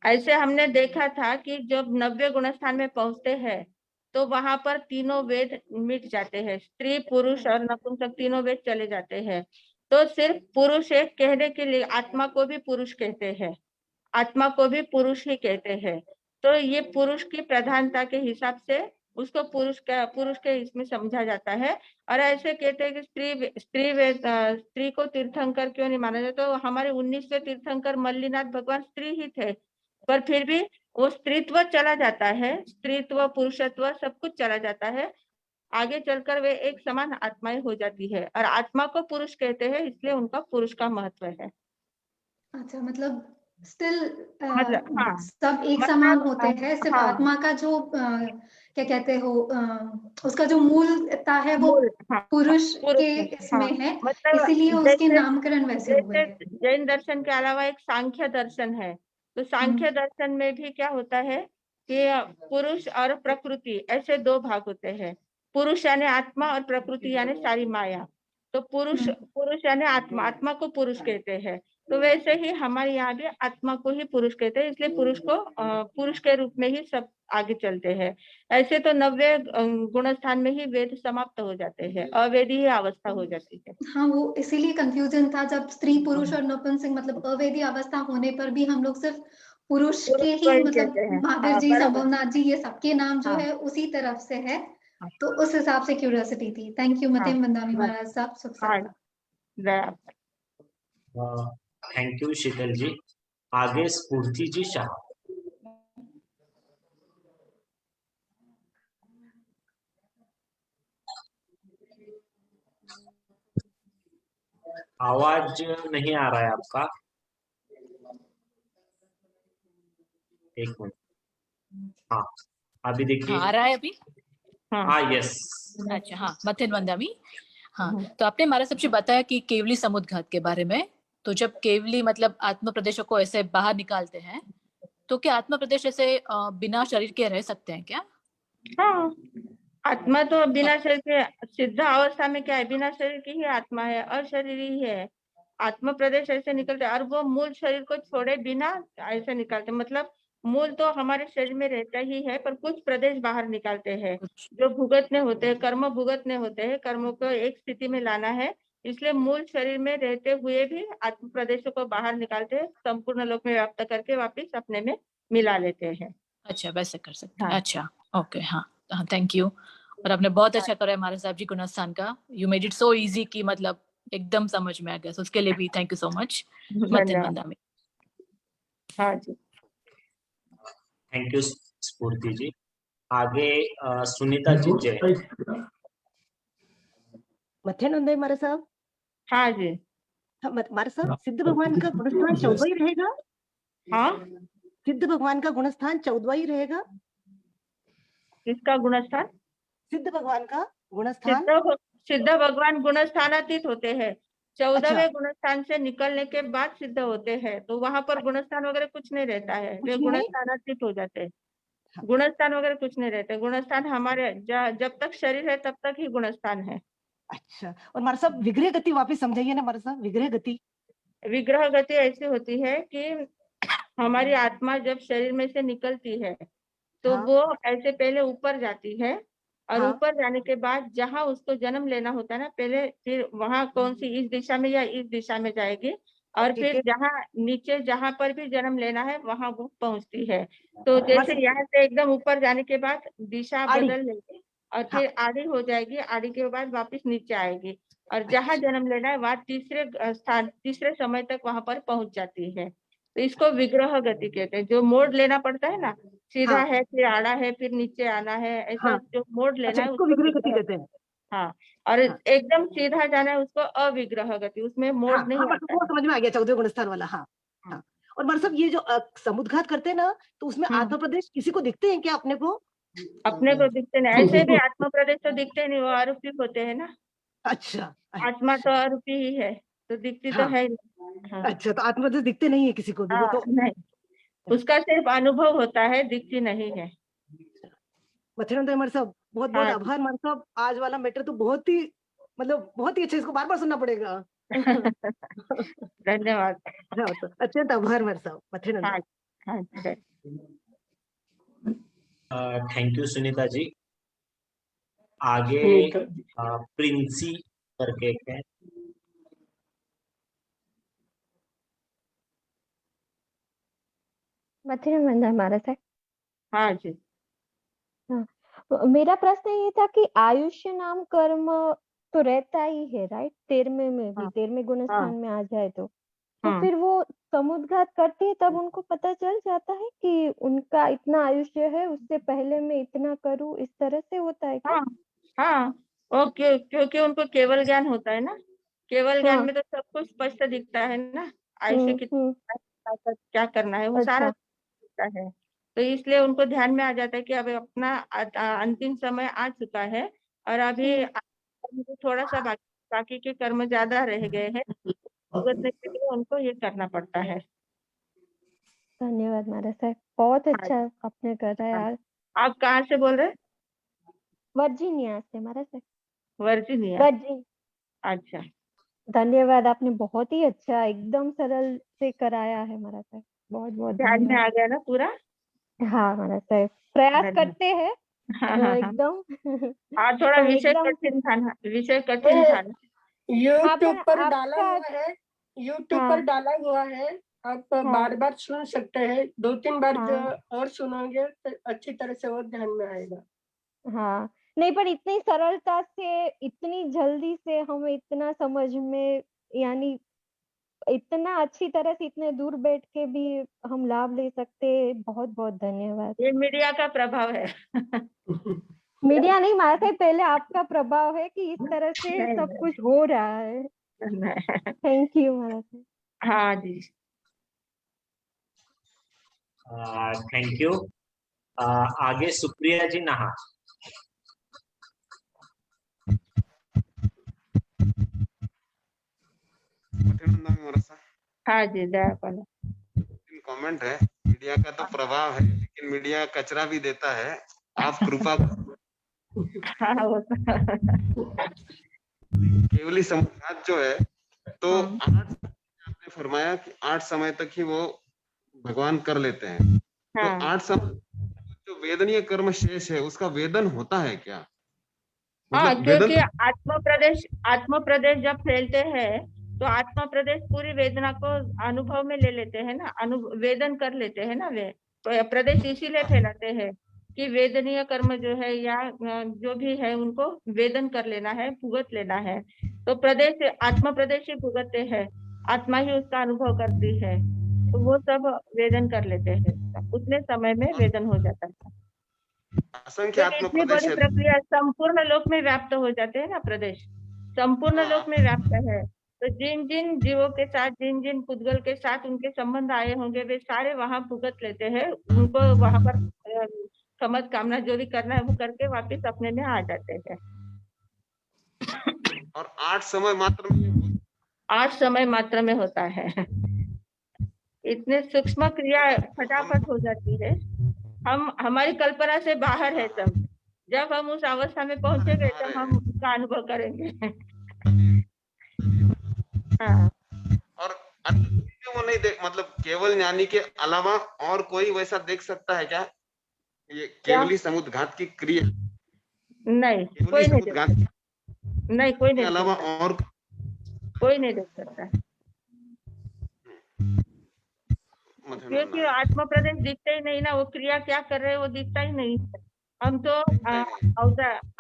ऐसे हमने देखा था कि जब 90 गुणस्थान में पहुंचते हैं तो वहां पर तीनों वेद मिट जाते हैं, स्त्री पुरुष और नपुंसक तीनों वेद चले जाते हैं। तो सिर्फ पुरुष एक कहने के लिए आत्मा को भी पुरुष कहते हैं, आत्मा को भी पुरुष ही कहते हैं। तो ये पुरुष की प्रधानता के हिसाब से उसको पुरुष के इसमें समझा जाता है। और ऐसे कहते हैं कि स्त्री को तीर्थंकर क्यों नहीं माना जाता? तो हमारे 19वें तीर्थंकर मल्लीनाथ भगवान स्त्री ही थे, पर फिर भी वो स्त्रीत्व चला जाता है, स्त्रीत्व पुरुषत्व सब कुछ चला जाता है, आगे चलकर वे एक समान आत्माएं हो जाती है और आत्मा को पुरुष कहते हैं, इसलिए उनका पुरुष का महत्व है। अच्छा, मतलब स्टिल हाँ, सब एक समान होते हैं, सिर्फ आत्मा का जो क्या कहते हो उसका जो मूलता है वो पुरुष के इसमें है, इसीलिए उसके नामकरण वैसे हुए हैं। जैन दर्शन के अलावा एक सांख्य दर्शन है, तो सांख्य दर्शन में भी क्या होता है कि पुरुष और प्रकृति ऐसे दो भाग होते हैं। पुरुष यानी आत्मा और प्रकृति यानी सारी माया। तो पुरुष यानी आत्मा को पुरुष कहते हैं। तो वैसे ही हमारे यहाँ भी आत्मा को ही पुरुष कहते हैं, इसलिए पुरुष को पुरुष के रूप में ही सब आगे चलते हैं। ऐसे तो 90 गुणस्थान में ही वेद समाप्त हो जाते हैं, अवेदी ही अवस्था हो जाती है। हाँ, वो इसीलिए कंफ्यूजन था जब स्त्री पुरुष और नपुंसक मतलब अवेदी अवस्था होने पर भी हम लोग सिर्फ पुरुष पुरुष के ही को ही मतलब कहते हैं। महावीर हाँ, जी, बराबर। संभवनाथ जी, ये सबके नाम जो हाँ। है उसी तरफ से है। हाँ। तो उस हिसाब से क्यूरियोसिटी थी। थैंक यू मते मंदानी महाराज साहब, सुख हाँ, सलामत। बराबर। थैंक यू शीतल जी। आगे स्फूर्ति जी शाह। आवाज नहीं आ रहा है आपका, एक मिनट। हाँ, अभी देखिए। हाँ, आ रहा है अभी। हाँ, यस। अच्छा, हाँ, मथिन वंदामी। हाँ, तो आपने हमारे सबसे बताया कि केवली समुद्घात के बारे में। तो जब केवली मतलब आत्म प्रदेशों को ऐसे बाहर निकालते हैं, तो क्या आत्म प्रदेश ऐसे बिना शरीर के रह सकते हैं क्या? हाँ, आत्मा तो बिना शरीर के सिद्ध अवस्था में क्या है, बिना शरीर की ही आत्मा है, अशरीर ही है। आत्म प्रदेश ऐसे निकलते और वो मूल शरीर को छोड़े बिना ऐसे निकालते, मतलब मूल तो हमारे शरीर में रहता ही है, पर कुछ प्रदेश बाहर निकालते हैं जो भुगतने होते हैं, कर्म भुगतने होते हैं, कर्मों को एक स्थिति में लाना है। इसलिए मूल शरीर में रहते हुए भी आत्म प्रदेशों को बाहर निकालते हैं, संपूर्ण लोक में व्याप्त करके वापिस अपने में मिला लेते हैं। अच्छा, वैसे कर सकते हैं। हाँ। अच्छा, ओके, हाँ, थैंक यू। और आपने बहुत अच्छा करा है हमारे साहब जी गुणस्थान का। You made it so easy कि मतलब एकदम समझ में आ गया। उसके लिए भी थैंक यू सो मच मथिन धन्यवाद। वंदामी। हाँ जी। थैंक यू स्फूर्ति जी। आगे सुनीता जी जय। मथेन वंदे मारा साहब। हाँ जी। मारा साहब, सिद्ध भगवान का गुणस्थान 14 ही रहेगा? हाँ, सिद्ध भगवान का गुणस्थान 14 ही रहेगा? किसका गुणस्थान? सिद्ध भगवान का गुणस्थान। सिद्ध भगवान गुणस्थानातीत होते हैं। 14वें अच्छा। गुणस्थान से निकलने के बाद सिद्ध होते हैं, तो वहां पर गुणस्थान वगैरह कुछ नहीं रहता है, वे कुछ भी नहीं? गुणस्थानातीत हो जाते हैं। हाँ। गुणस्थान वगैरह कुछ नहीं रहते। गुणस्थान हमारे जब तक शरीर है तब तक ही गुणस्थान है। अच्छा, और मारा साहब विग्रह गति वापिस समझाइए ना मारा साहब, विग्रह गति। विग्रह गति ऐसी होती है कि हमारी आत्मा जब शरीर में से निकलती है तो हाँ। वो ऐसे पहले ऊपर जाती है, और हाँ। ऊपर जाने के बाद जहां उसको जन्म लेना होता है ना, पहले फिर वहां कौन सी इस दिशा में या इस दिशा में जाएगी, और ठीक फिर है। जहां नीचे जहां पर भी जन्म लेना है वहां वो पहुंचती है। तो मारा जैसे साहब, यहाँ से एकदम ऊपर जाने के बाद दिशा आड़ी। बदल लेगी और हाँ। फिर आड़ी हो जाएगी, आड़ी के बाद वापस नीचे आएगी, और जहां जन्म लेना है वहां तीसरे स्थान तीसरे समय तक वहां पर पहुंच जाती है। तो इसको विग्रह गति कहते हैं। जो मोड़ लेना पड़ता है ना, सीधा हाँ। है फिर आड़ा है फिर नीचे आना है, ऐसा हाँ। जो मोड़ लेना अच्छा, है इसको उसको विग्रह गति विग्रह। कहते हैं। हाँ, और हाँ। एकदम सीधा जाना है उसको अविग्रह गति, उसमें मोड़ हाँ, नहीं हाँ, आता वो है। समझ में आ गया, 14 गुणस्थान वाला। हाँ। हाँ। हाँ। और मारा साहब ये जो समुद्घात करते हैं ना, तो उसमें आत्म प्रदेश किसी को दिखते हैं क्या अपने को? अपने को दिखते नहीं, ऐसे भी आत्म प्रदेश तो दिखते नहीं, वो आरोपी होते हैं ना। अच्छा। आत्मा अच्छा। तो आरोपी ही है, तो दिखती तो हाँ। है नहीं। हाँ। अच्छा, तो आत्म प्रदेश दिखते नहीं है किसी को भी, वो हाँ, तो। नहीं, उसका सिर्फ अनुभव होता है, दिखती नहीं है। मथुरा हमारे साहब, बहुत बहुत हाँ। आभार हमारे साहब। आज वाला मैटर तो बहुत ही मतलब बहुत ही अच्छा, इसको बार बार सुनना पड़ेगा। धन्यवाद। हाँ, तो अत्यंत आभार हमारे साहब, मथुरा। हाँ। हाँ, जय। Thank you Sunita ji. आगे सुनीता जी। प्रिंसी करके एक है। मथुरा मंदा हमारा था। हाँ जी। हाँ, मेरा प्रश्न ये था कि आयुष्य नाम कर्म तो रहता ही है, राइट? 13वें में भी, हाँ। 13वें गुणस्थान हाँ। में आ जाए तो हाँ। फिर वो समुद्घात करती है, तब उनको पता चल जाता है कि उनका इतना आयुष्य है, उससे पहले मैं इतना करूं, इस तरह से होता है क्या? हाँ। हाँ, ओके, क्योंकि उनको केवल ज्ञान होता है ना, केवल ज्ञान हाँ। में तो सब कुछ स्पष्ट दिखता है ना, आयुष्य कितना क्या करना है वो सारा अच्छा। दिखता है। तो इसलिए उनको ध्यान में आ जाता है कि अब अपना अंतिम समय आ चुका है, और अभी थोड़ा सा बाकी के कर्म ज्यादा रह गए हैं, भुगतने के लिए उनको ये करना पड़ता है। धन्यवाद महाराज साहब, बहुत हाँ। अच्छा आपने करा हाँ। यार। आप कहाँ से बोल रहे हैं? वर्जीनिया से महाराज साहब। वर्जीनिया। वर्जीन अच्छा। धन्यवाद, आपने बहुत ही अच्छा एकदम सरल से कराया है महाराज साहब, बहुत बहुत ध्यान में धन्यवाद। आ गया ना पूरा? हाँ महाराज साहब, प्रयास धन्यवाद। करते हैं हाँ, हाँ, हाँ। एकदम हाँ, थोड़ा पर विषय एकदम कठिन था ना, विषय कठिन था ना। हाँ, यूट्यूब पर पर डाला आपका हुआ है, यूट्यूब पर हाँ डाला हुआ है, आप हाँ। बार बार सुन सकते हैं, 2-3 बार हाँ। और सुनोगे तो अच्छी तरह से वो ध्यान में आएगा। हाँ, नहीं पर इतनी सरलता से, इतनी जल्दी से हमें इतना समझ में, यानी इतना अच्छी तरह से इतने दूर बैठ के भी हम लाभ ले सकते हैं, बहुत-बहुत धन्यवाद। ये मीडिया का प्रभाव है। मीडिया नहीं, मारा साहब पहले आपका प्रभाव है कि इस तरह से नहीं, सब कुछ हो रहा है। नहीं। थैंक यू मारा साहब। हाँ जी। Thank you. आगे सुप्रिया जी नहा। हाँ जी, दयापाल। कमेंट है, मीडिया का तो प्रभाव है, लेकिन मीडिया कचरा भी देता है। आप कृपा हाँ, वो केवली समुद्घात जो है, तो 8 आपने फरमाया कि 8 समय तक ही वो भगवान कर लेते हैं। तो 8 समय जो वेदनीय कर्म शेष है, उसका वेदन होता है क्या? हाँ, मतलब क्योंकि वेदन आत्म प्रदेश जब फैलते हैं तो आत्म प्रदेश पूरी वेदना को अनुभव में ले लेते हैं ना, वेदन कर लेते हैं ना। वे प्रदेश इसीलिए फैलाते हैं कि वेदनीय कर्म जो है या जो भी है उनको वेदन कर लेना है, भुगत लेना है। तो प्रदेश आत्म प्रदेश ही भुगतते हैं, आत्मा ही उसका अनुभव करती है, तो वो सब वेदन कर लेते हैं। उतने समय में वेदन हो जाता है। असंख्य क्योंकि आत्म इतनी प्रदेश बड़ी है। प्रक्रिया संपूर्ण लोक में व्याप्त हो जाते हैं ना, प्रदेश संपूर्ण लोक में व्याप्त है। तो जिन जिन जीवों के साथ, जिन जिन पुद्गल के साथ उनके संबंध आए होंगे, वे सारे वहां भुगत लेते हैं। उनको वहां पर समझ कामना जो भी करना है वो करके वापस अपने में आ जाते हैं। और 8 समय मात्र में 8 समय मात्रा में होता है। इतने सूक्ष्म क्रिया फटाफट हो जाती है, हमारी कल्पना से बाहर है सब। जब हम उस अवस्था में पहुंचेंगे तब हम उसका अनुभव करेंगे। हाँ। और अन्य वो नहीं देख, मतलब केवल ज्ञानी के अलावा और कोई वैसा देख सकता है क्या? ये केवली समुद्घात की क्रिया नहीं, कोई नहीं देख सकता। नहीं, कोई नहीं देख अलावा सकता। और कोई नहीं देख सकता, क्योंकि आत्म प्रदेश दिखते ही नहीं ना। वो क्रिया क्या कर रहे हैं वो दिखता ही नहीं। हम तो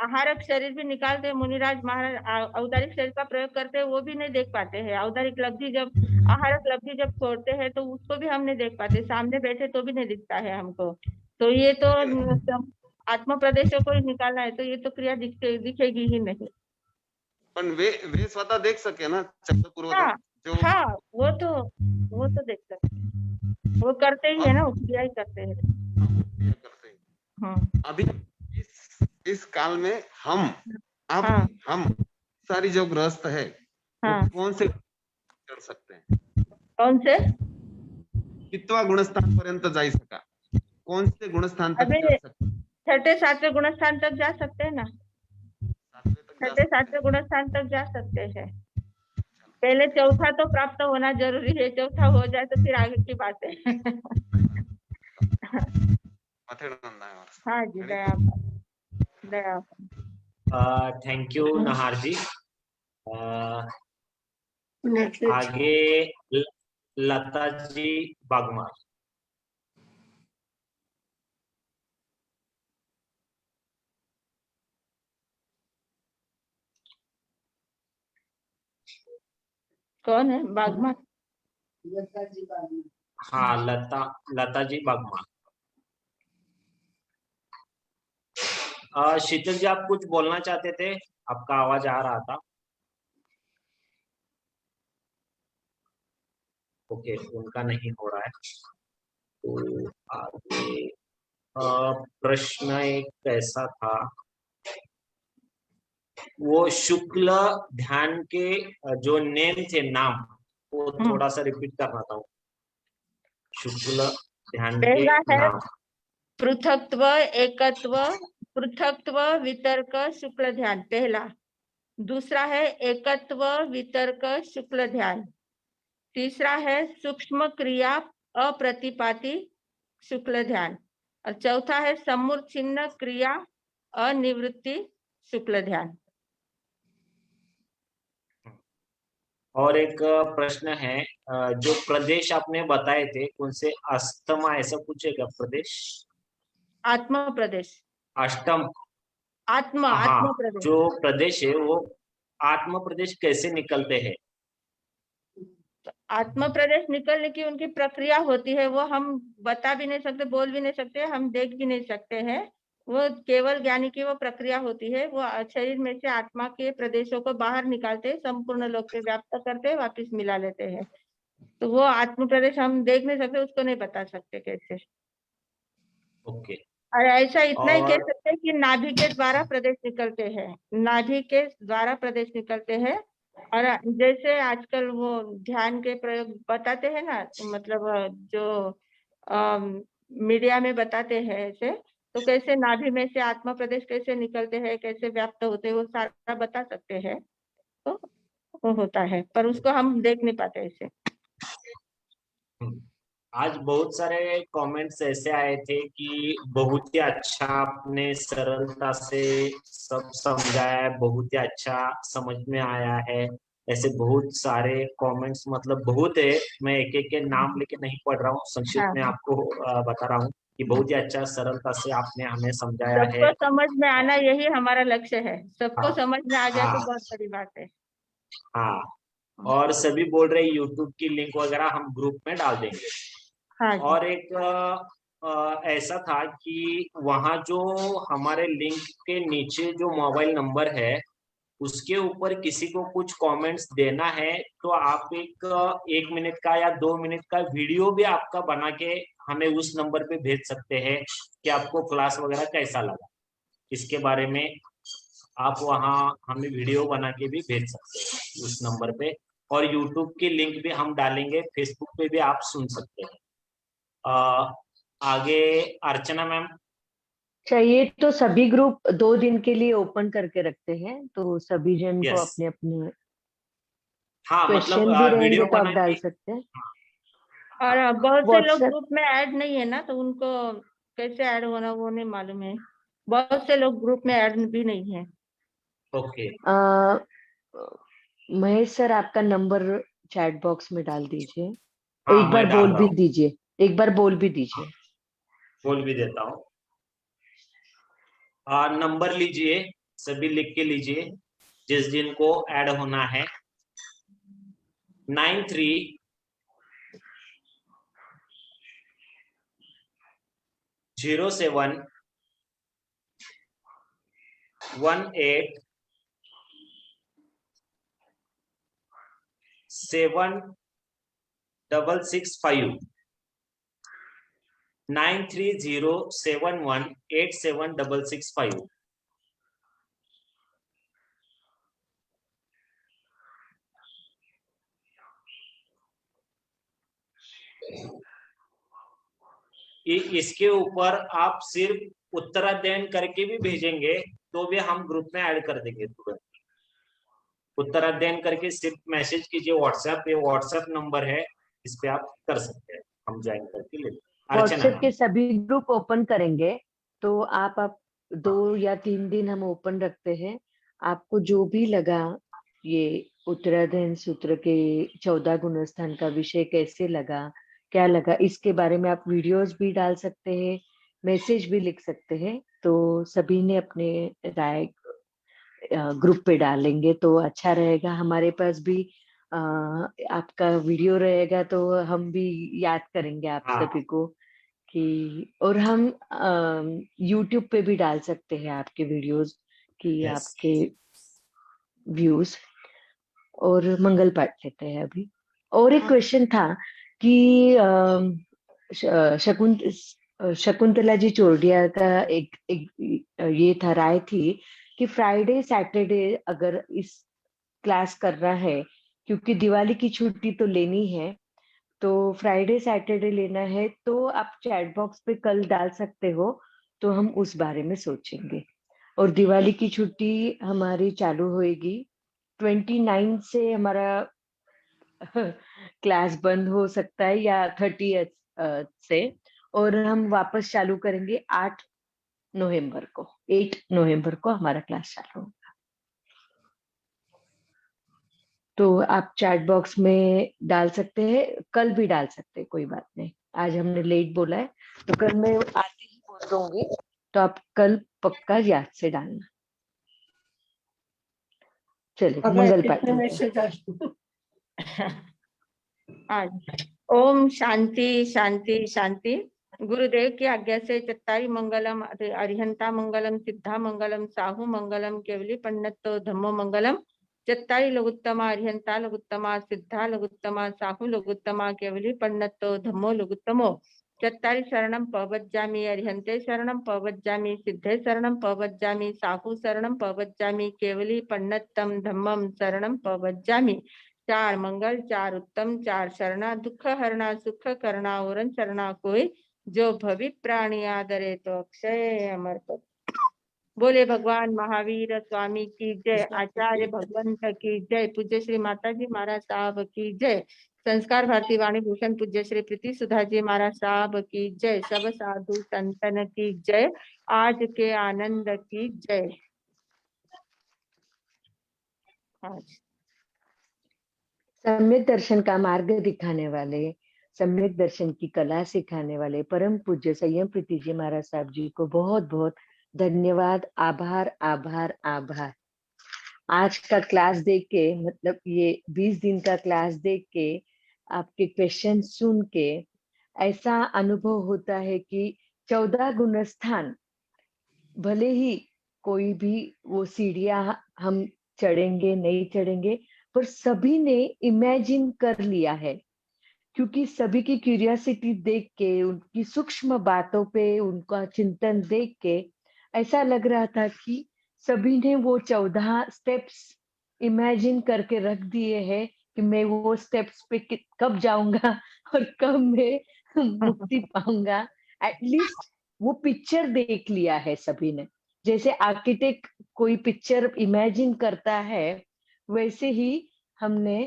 आहारक शरीर भी निकालते हैं, मुनिराज महाराज औदारिक शरीर का प्रयोग करते हैं, वो भी नहीं देख पाते हैं। औदारिक लब्धि जब, आहारक लब्धि जब छोड़ते हैं तो उसको भी हम नहीं देख पाते, सामने बैठे तो भी नहीं दिखता है हमको। तो ये तो आत्म प्रदेशों को ही निकालना है, तो ये तो क्रिया दिखेगी ही नहीं। पण वे स्वतः देख सके ना, हाँ, हाँ, वो तो देख सकते, वो करते ही है ना, वो क्रिया ही करते हैं। अभी इस काल में हम सारी जो ग्रस्त है, वो कौन से कर सकते हैं? कौन से कितवा गुणस्थान पर्यंत जा सका? कौन से गुणस्थान तक जा सकते? 6ठे-7वें गुणस्थान तक जा सकते हैं ना। 6ठे-7वें गुणस्थान तक जा सकते हैं। पहले चौथा तो प्राप्त होना जरूरी है, चौथा हो जाए तो फिर आगे की बात है। हाँ जी, दया। थैंक यू नहार जी। आगे लता जी बागमार। कौन है बागमार? हाँ, लता जी बागमार। शीतल जी, आप कुछ बोलना चाहते थे? आपका आवाज आ रहा था। ओके, उनका नहीं हो रहा है। तो आगे प्रश्न एक ऐसा था, वो शुक्ल ध्यान के जो नेम थे, नाम, वो थोड़ा सा रिपीट करना था। शुक्ल ध्यान के नाम। पृथकत्व, एकत्व, पृथकत्व, वितर्क, शुक्ल ध्यान पहला। दूसरा है एकत्व, वितर्क, शुक्ल ध्यान। तीसरा है सूक्ष्म क्रिया, अप्रतिपाती, शुक्ल ध्यान। और चौथा है सम्मूर्त चिन्ह क्रिया, अनिवृत्ति, शुक्ल ध्यान। और एक प्रश्न है, जो प्रदेश आपने बताए थे कौन से, अस्तमा ऐसा कुछ है क्या प्रदेश? आत्मा प्रदेश, अष्टम, आत्मा हाँ, आत्मा प्रदेश। जो प्रदेश है वो आत्म प्रदेश कैसे निकलते हैं? आत्मा प्रदेश निकलने की उनकी प्रक्रिया होती है, वो हम बता भी नहीं सकते, बोल भी नहीं सकते, हम देख भी नहीं सकते हैं। वो केवल ज्ञानी की वो प्रक्रिया होती है। वो शरीर में से आत्मा के प्रदेशों को बाहर निकालते, संपूर्ण लोक पे व्याप्त करते, वापस मिला लेते हैं। तो वो आत्म प्रदेश हम देख नहीं सकते, उसको नहीं बता सकते कैसे। ओके। और ऐसा इतना ही कह और सकते हैं कि नाभि के द्वारा प्रदेश निकलते हैं, नाभि के द्वारा प्रदेश निकलते हैं। और जैसे आजकल वो ध्यान के प्रयोग बताते हैं ना, मतलब जो मीडिया में बताते हैं ऐसे, तो कैसे नाभि में से आत्मा प्रदेश कैसे निकलते हैं, कैसे व्याप्त होते हैं, वो सारा बता सकते हैं। तो वो होता है, पर उसको हम देख नहीं पाते ऐसे। आज बहुत सारे कमेंट्स ऐसे आए थे कि बहुत ही अच्छा आपने सरलता से सब समझाया है, बहुत ही अच्छा समझ में आया है। ऐसे बहुत सारे कमेंट्स, मतलब बहुत है, मैं एक एक के नाम लेके नहीं पढ़ रहा हूँ, संक्षिप्त हाँ में हाँ, आपको बता रहा हूँ कि बहुत ही अच्छा सरलता से आपने हमें समझाया है। सबको समझ में आना यही हमारा लक्ष्य है। सबको हाँ समझ में आ जाए तो हाँ बहुत बड़ी बात है। हाँ। और सभी बोल रहे यूट्यूब की लिंक वगैरह हम ग्रुप में डाल देंगे। हाँ जी, और एक ऐसा था कि वहाँ जो हमारे लिंक के नीचे जो मोबाइल नंबर है उसके ऊपर किसी को कुछ कमेंट्स देना है, तो आप एक मिनट का या 2 मिनट का वीडियो भी आपका बना के हमें उस नंबर पे भेज सकते हैं कि आपको क्लास वगैरह कैसा लगा। इसके बारे में आप वहाँ हमें वीडियो बना के भी भेज सकते हैं उस नंबर पे। और यूट्यूब की लिंक भी हम डालेंगे, फेसबुक पे भी आप सुन सकते हैं। आगे अर्चना मैम। चाहिए तो सभी ग्रुप 2 दिन के लिए ओपन करके रखते हैं, तो सभी जन को यस, अपने अपने हाँ, मतलब क्वेश्चन भी रहेंगे वीडियो तो आप बना डाल के, सकते हैं। और बहुत से लोग व्हाट्सएप, ग्रुप में ऐड नहीं है ना, तो उनको कैसे ऐड होना वो नहीं मालूम है। बहुत से लोग ग्रुप में ऐड भी नहीं है। ओके। महेश सर आपका नंबर चैट बॉक्स में डाल दीजिए। हाँ, एक मैं बार डाल बोल रहा भी हूँ, दीजिए, एक बार बोल भी दीजिए। बोल भी देता हूँ। नंबर लीजिए, सभी लिख के लीजिए जिस दिन को ऐड होना है। 9307 9307187665। इसके ऊपर आप सिर्फ उत्तराध्ययन करके भी भेजेंगे तो भी हम ग्रुप में ऐड कर देंगे तुरंत। उत्तराध्ययन करके सिर्फ मैसेज कीजिए व्हाट्सएप पे, व्हाट्सएप नंबर है, इस पे आप कर सकते हैं, हम ज्वाइन करके ले लेंगे। अर्चना व्हाट्सएप मैम। के सभी ग्रुप ओपन करेंगे, तो आप 2 या 3 दिन हम ओपन रखते हैं। आपको जो भी लगा, ये उत्तराध्ययन सूत्र के 14 गुणस्थान का विषय कैसे लगा, क्या लगा, इसके बारे में आप वीडियोस भी डाल सकते हैं, मैसेज भी लिख सकते हैं। तो सभी ने अपने राय ग्रुप पे डालेंगे तो अच्छा रहेगा। हमारे पास भी आपका वीडियो रहेगा तो हम भी याद करेंगे आप हाँ, सभी को कि, और हम यूट्यूब पे भी डाल सकते हैं आपके वीडियोस कि यस। आपके व्यूज। और मंगल पाठ लेते हैं अभी। और एक क्वेश्चन था कि शकुंतला जी चोरडिया का एक ये था, राय थी कि फ्राइडे सैटरडे अगर इस क्लास करना है, क्योंकि दिवाली की छुट्टी तो लेनी है, तो फ्राइडे सैटरडे लेना है, तो आप चैट बॉक्स पे कल डाल सकते हो, तो हम उस बारे में सोचेंगे। और दिवाली की छुट्टी हमारी चालू होएगी 29 से, हमारा क्लास बंद हो सकता है, या 30 से, और हम वापस चालू करेंगे 8 नवंबर को। 8 नवंबर को हमारा क्लास चालू होगा। तो आप चैट बॉक्स में डाल सकते हैं, कल भी डाल सकते हैं, कोई बात नहीं। आज हमने लेट बोला है तो कल मैं आते ही बोल दूंगी, तो आप कल पक्का याद से डालना। चलिए, अगर मंगल कितने पाठ। मैसेज आज ओम शांति शांति शांति। गुरुदेव की आज्ञा से चत्तारी मंगलम अरिहंता मंगलम सिद्धा मंगलम साहू मंगलम केवली पंडितो धम्मो मंगलम। चत्तारी लघुत्तमा अरिहंता लघुत्तमा सिद्धा लघुत्तमा साहू लघुत्तमा केवली पंडितो धम्मो लघुत्तमो। चत्तारी शरणम पवज्जामि अरिहंते शरणम पवज्जामि सिद्धे शरणम पवज्जामि साहू शरणम पवज्जामि केवली पंडितम धम्मम शरणम पवज्जामि। चार मंगल चार उत्तम चार शरणा दुख हरणा सुख करना और शरणा कोई जो भवि प्राणी आदरे तो अक्षय अमर पद। बोले भगवान महावीर स्वामी की जय। आचार्य भगवंत की जय। पूज्य श्री माता जी महाराज साहब की जय। संस्कार भारती वाणी भूषण पूज्य श्री प्रीति सुधा जी महाराज साहब की जय। सब साधु संतन की जय। आज के आनंद की जय। आज सम्यक दर्शन का मार्ग दिखाने वाले, सम्यक दर्शन की कला सिखाने वाले परम पूज्य संयम प्रीति जी महाराज साहब जी को बहुत बहुत धन्यवाद, आभार आभार आभार। आज का क्लास देख के, मतलब ये 20 दिन का क्लास देख के, आपके क्वेश्चन सुन के ऐसा अनुभव होता है कि 14 गुणस्थान, भले ही कोई भी वो सीढ़ियां हम चढ़ेंगे नहीं चढ़ेंगे, पर सभी ने इमेजिन कर लिया है, क्योंकि सभी की क्यूरियोसिटी देख के, उनकी सूक्ष्म बातों पे उनका चिंतन देख के ऐसा लग रहा था कि सभी ने वो 14 स्टेप्स इमेजिन करके रख दिए हैं कि मैं वो स्टेप्स पे कब जाऊंगा और कब मैं मुक्ति पाऊंगा। एटलीस्ट वो पिक्चर देख लिया है सभी ने। जैसे आर्किटेक्ट कोई पिक्चर इमेजिन करता है, वैसे ही हमने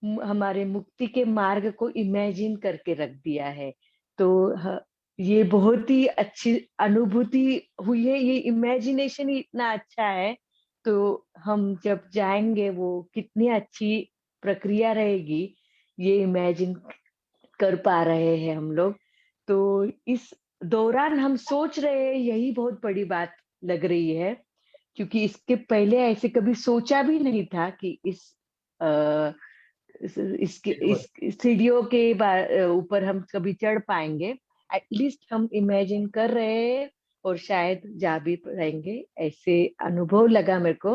हमारे मुक्ति के मार्ग को इमेजिन करके रख दिया है। तो ये बहुत ही अच्छी अनुभूति हुई है। ये इमेजिनेशन ही इतना अच्छा है, तो हम जब जाएंगे वो कितनी अच्छी प्रक्रिया रहेगी, ये इमेजिन कर पा रहे हैं हम लोग। तो इस दौरान हम सोच रहे हैं, यही बहुत बड़ी बात लग रही है, क्योंकि इसके पहले ऐसे कभी सोचा भी नहीं था कि इस सीढ़ियों के ऊपर हम कभी चढ़ पाएंगे। एटलीस्ट हम इमेजिन कर रहे हैं और शायद जा भी पाएंगे, ऐसे अनुभव लगा मेरे को।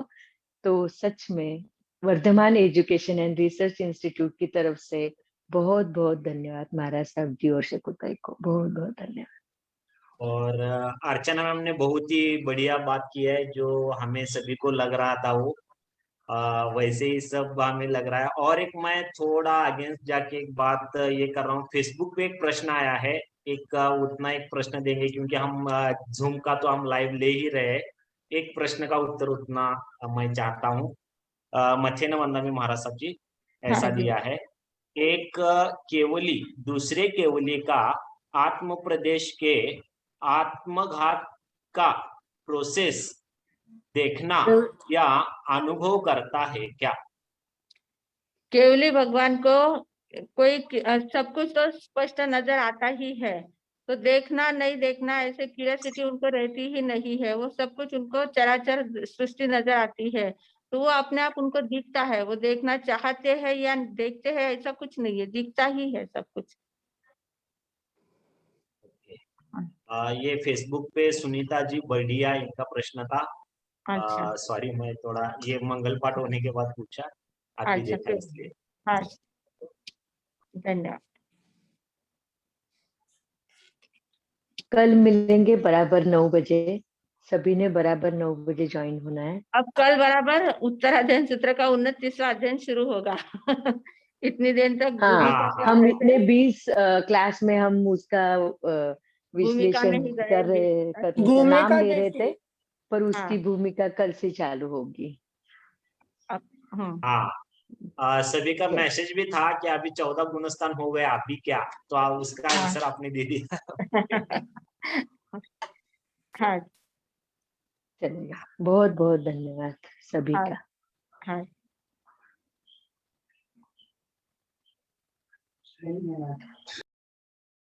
तो सच में Vardhaman education and research institute की तरफ से बहुत बहुत धन्यवाद महाराज साहब जी और शकुताई को, बहुत बहुत धन्यवाद। और अर्चना मैम ने बहुत ही बढ़िया बात की है, जो हमें सभी को लग रहा था वो वैसे ही सब हमें लग रहा है। और एक मैं थोड़ा अगेंस्ट जाके एक बात ये कर रहा हूँ, फेसबुक पे एक प्रश्न आया है, एक उतना एक प्रश्न देंगे क्योंकि हम जूम का तो हम लाइव ले ही रहे हैं। एक प्रश्न का उत्तर उतना मैं चाहता हूँ। मथेन वंदना महाराज साहब जी ऐसा दिया है, एक केवली दूसरे केवली का आत्म प्रदेश के आत्मघात का प्रोसेस देखना या अनुभव करता है क्या? केवली भगवान को कोई सब कुछ तो स्पष्ट नजर आता ही है, तो देखना नहीं देखना ऐसे क्यूरियोसिटी उनको रहती ही नहीं है। वो सब कुछ उनको चराचर सृष्टि नजर आती है, तो वो अपने आप उनको दिखता है। वो देखना चाहते हैं या देखते हैं ऐसा कुछ नहीं है, दिखता ही है सब कुछ। ये फेसबुक पे सुनीता जी बढ़िया इनका प्रश्न था। अच्छा सॉरी, मैं थोड़ा ये मंगल पाठ होने के बाद पूछा, अभी अच्छा देखा इसलिए। हाँ धन्यवाद। कल मिलेंगे बराबर 9 बजे, सभी ने बराबर 9 बजे ज्वाइन होना है। अब कल बराबर उत्तराध्ययन सूत्र का 29वां अध्ययन शुरू होगा। इतनी देर तक हाँ, हम इतने 20 क्लास में हम उसका भूमिका विश्लेषण नहीं कर रहे, करेगी। करने का नाम भूमिका ले रहे थे, देखिए। पर उसकी भूमिका कल से चालू होगी। हाँ, सभी का मैसेज भी था कि अभी 14 गुणस्थान हो गए, अभी क्या, तो आप उसका आंसर आपने दे दिया। हाँ चलिए, बहुत बहुत धन्यवाद सभी का। हाँ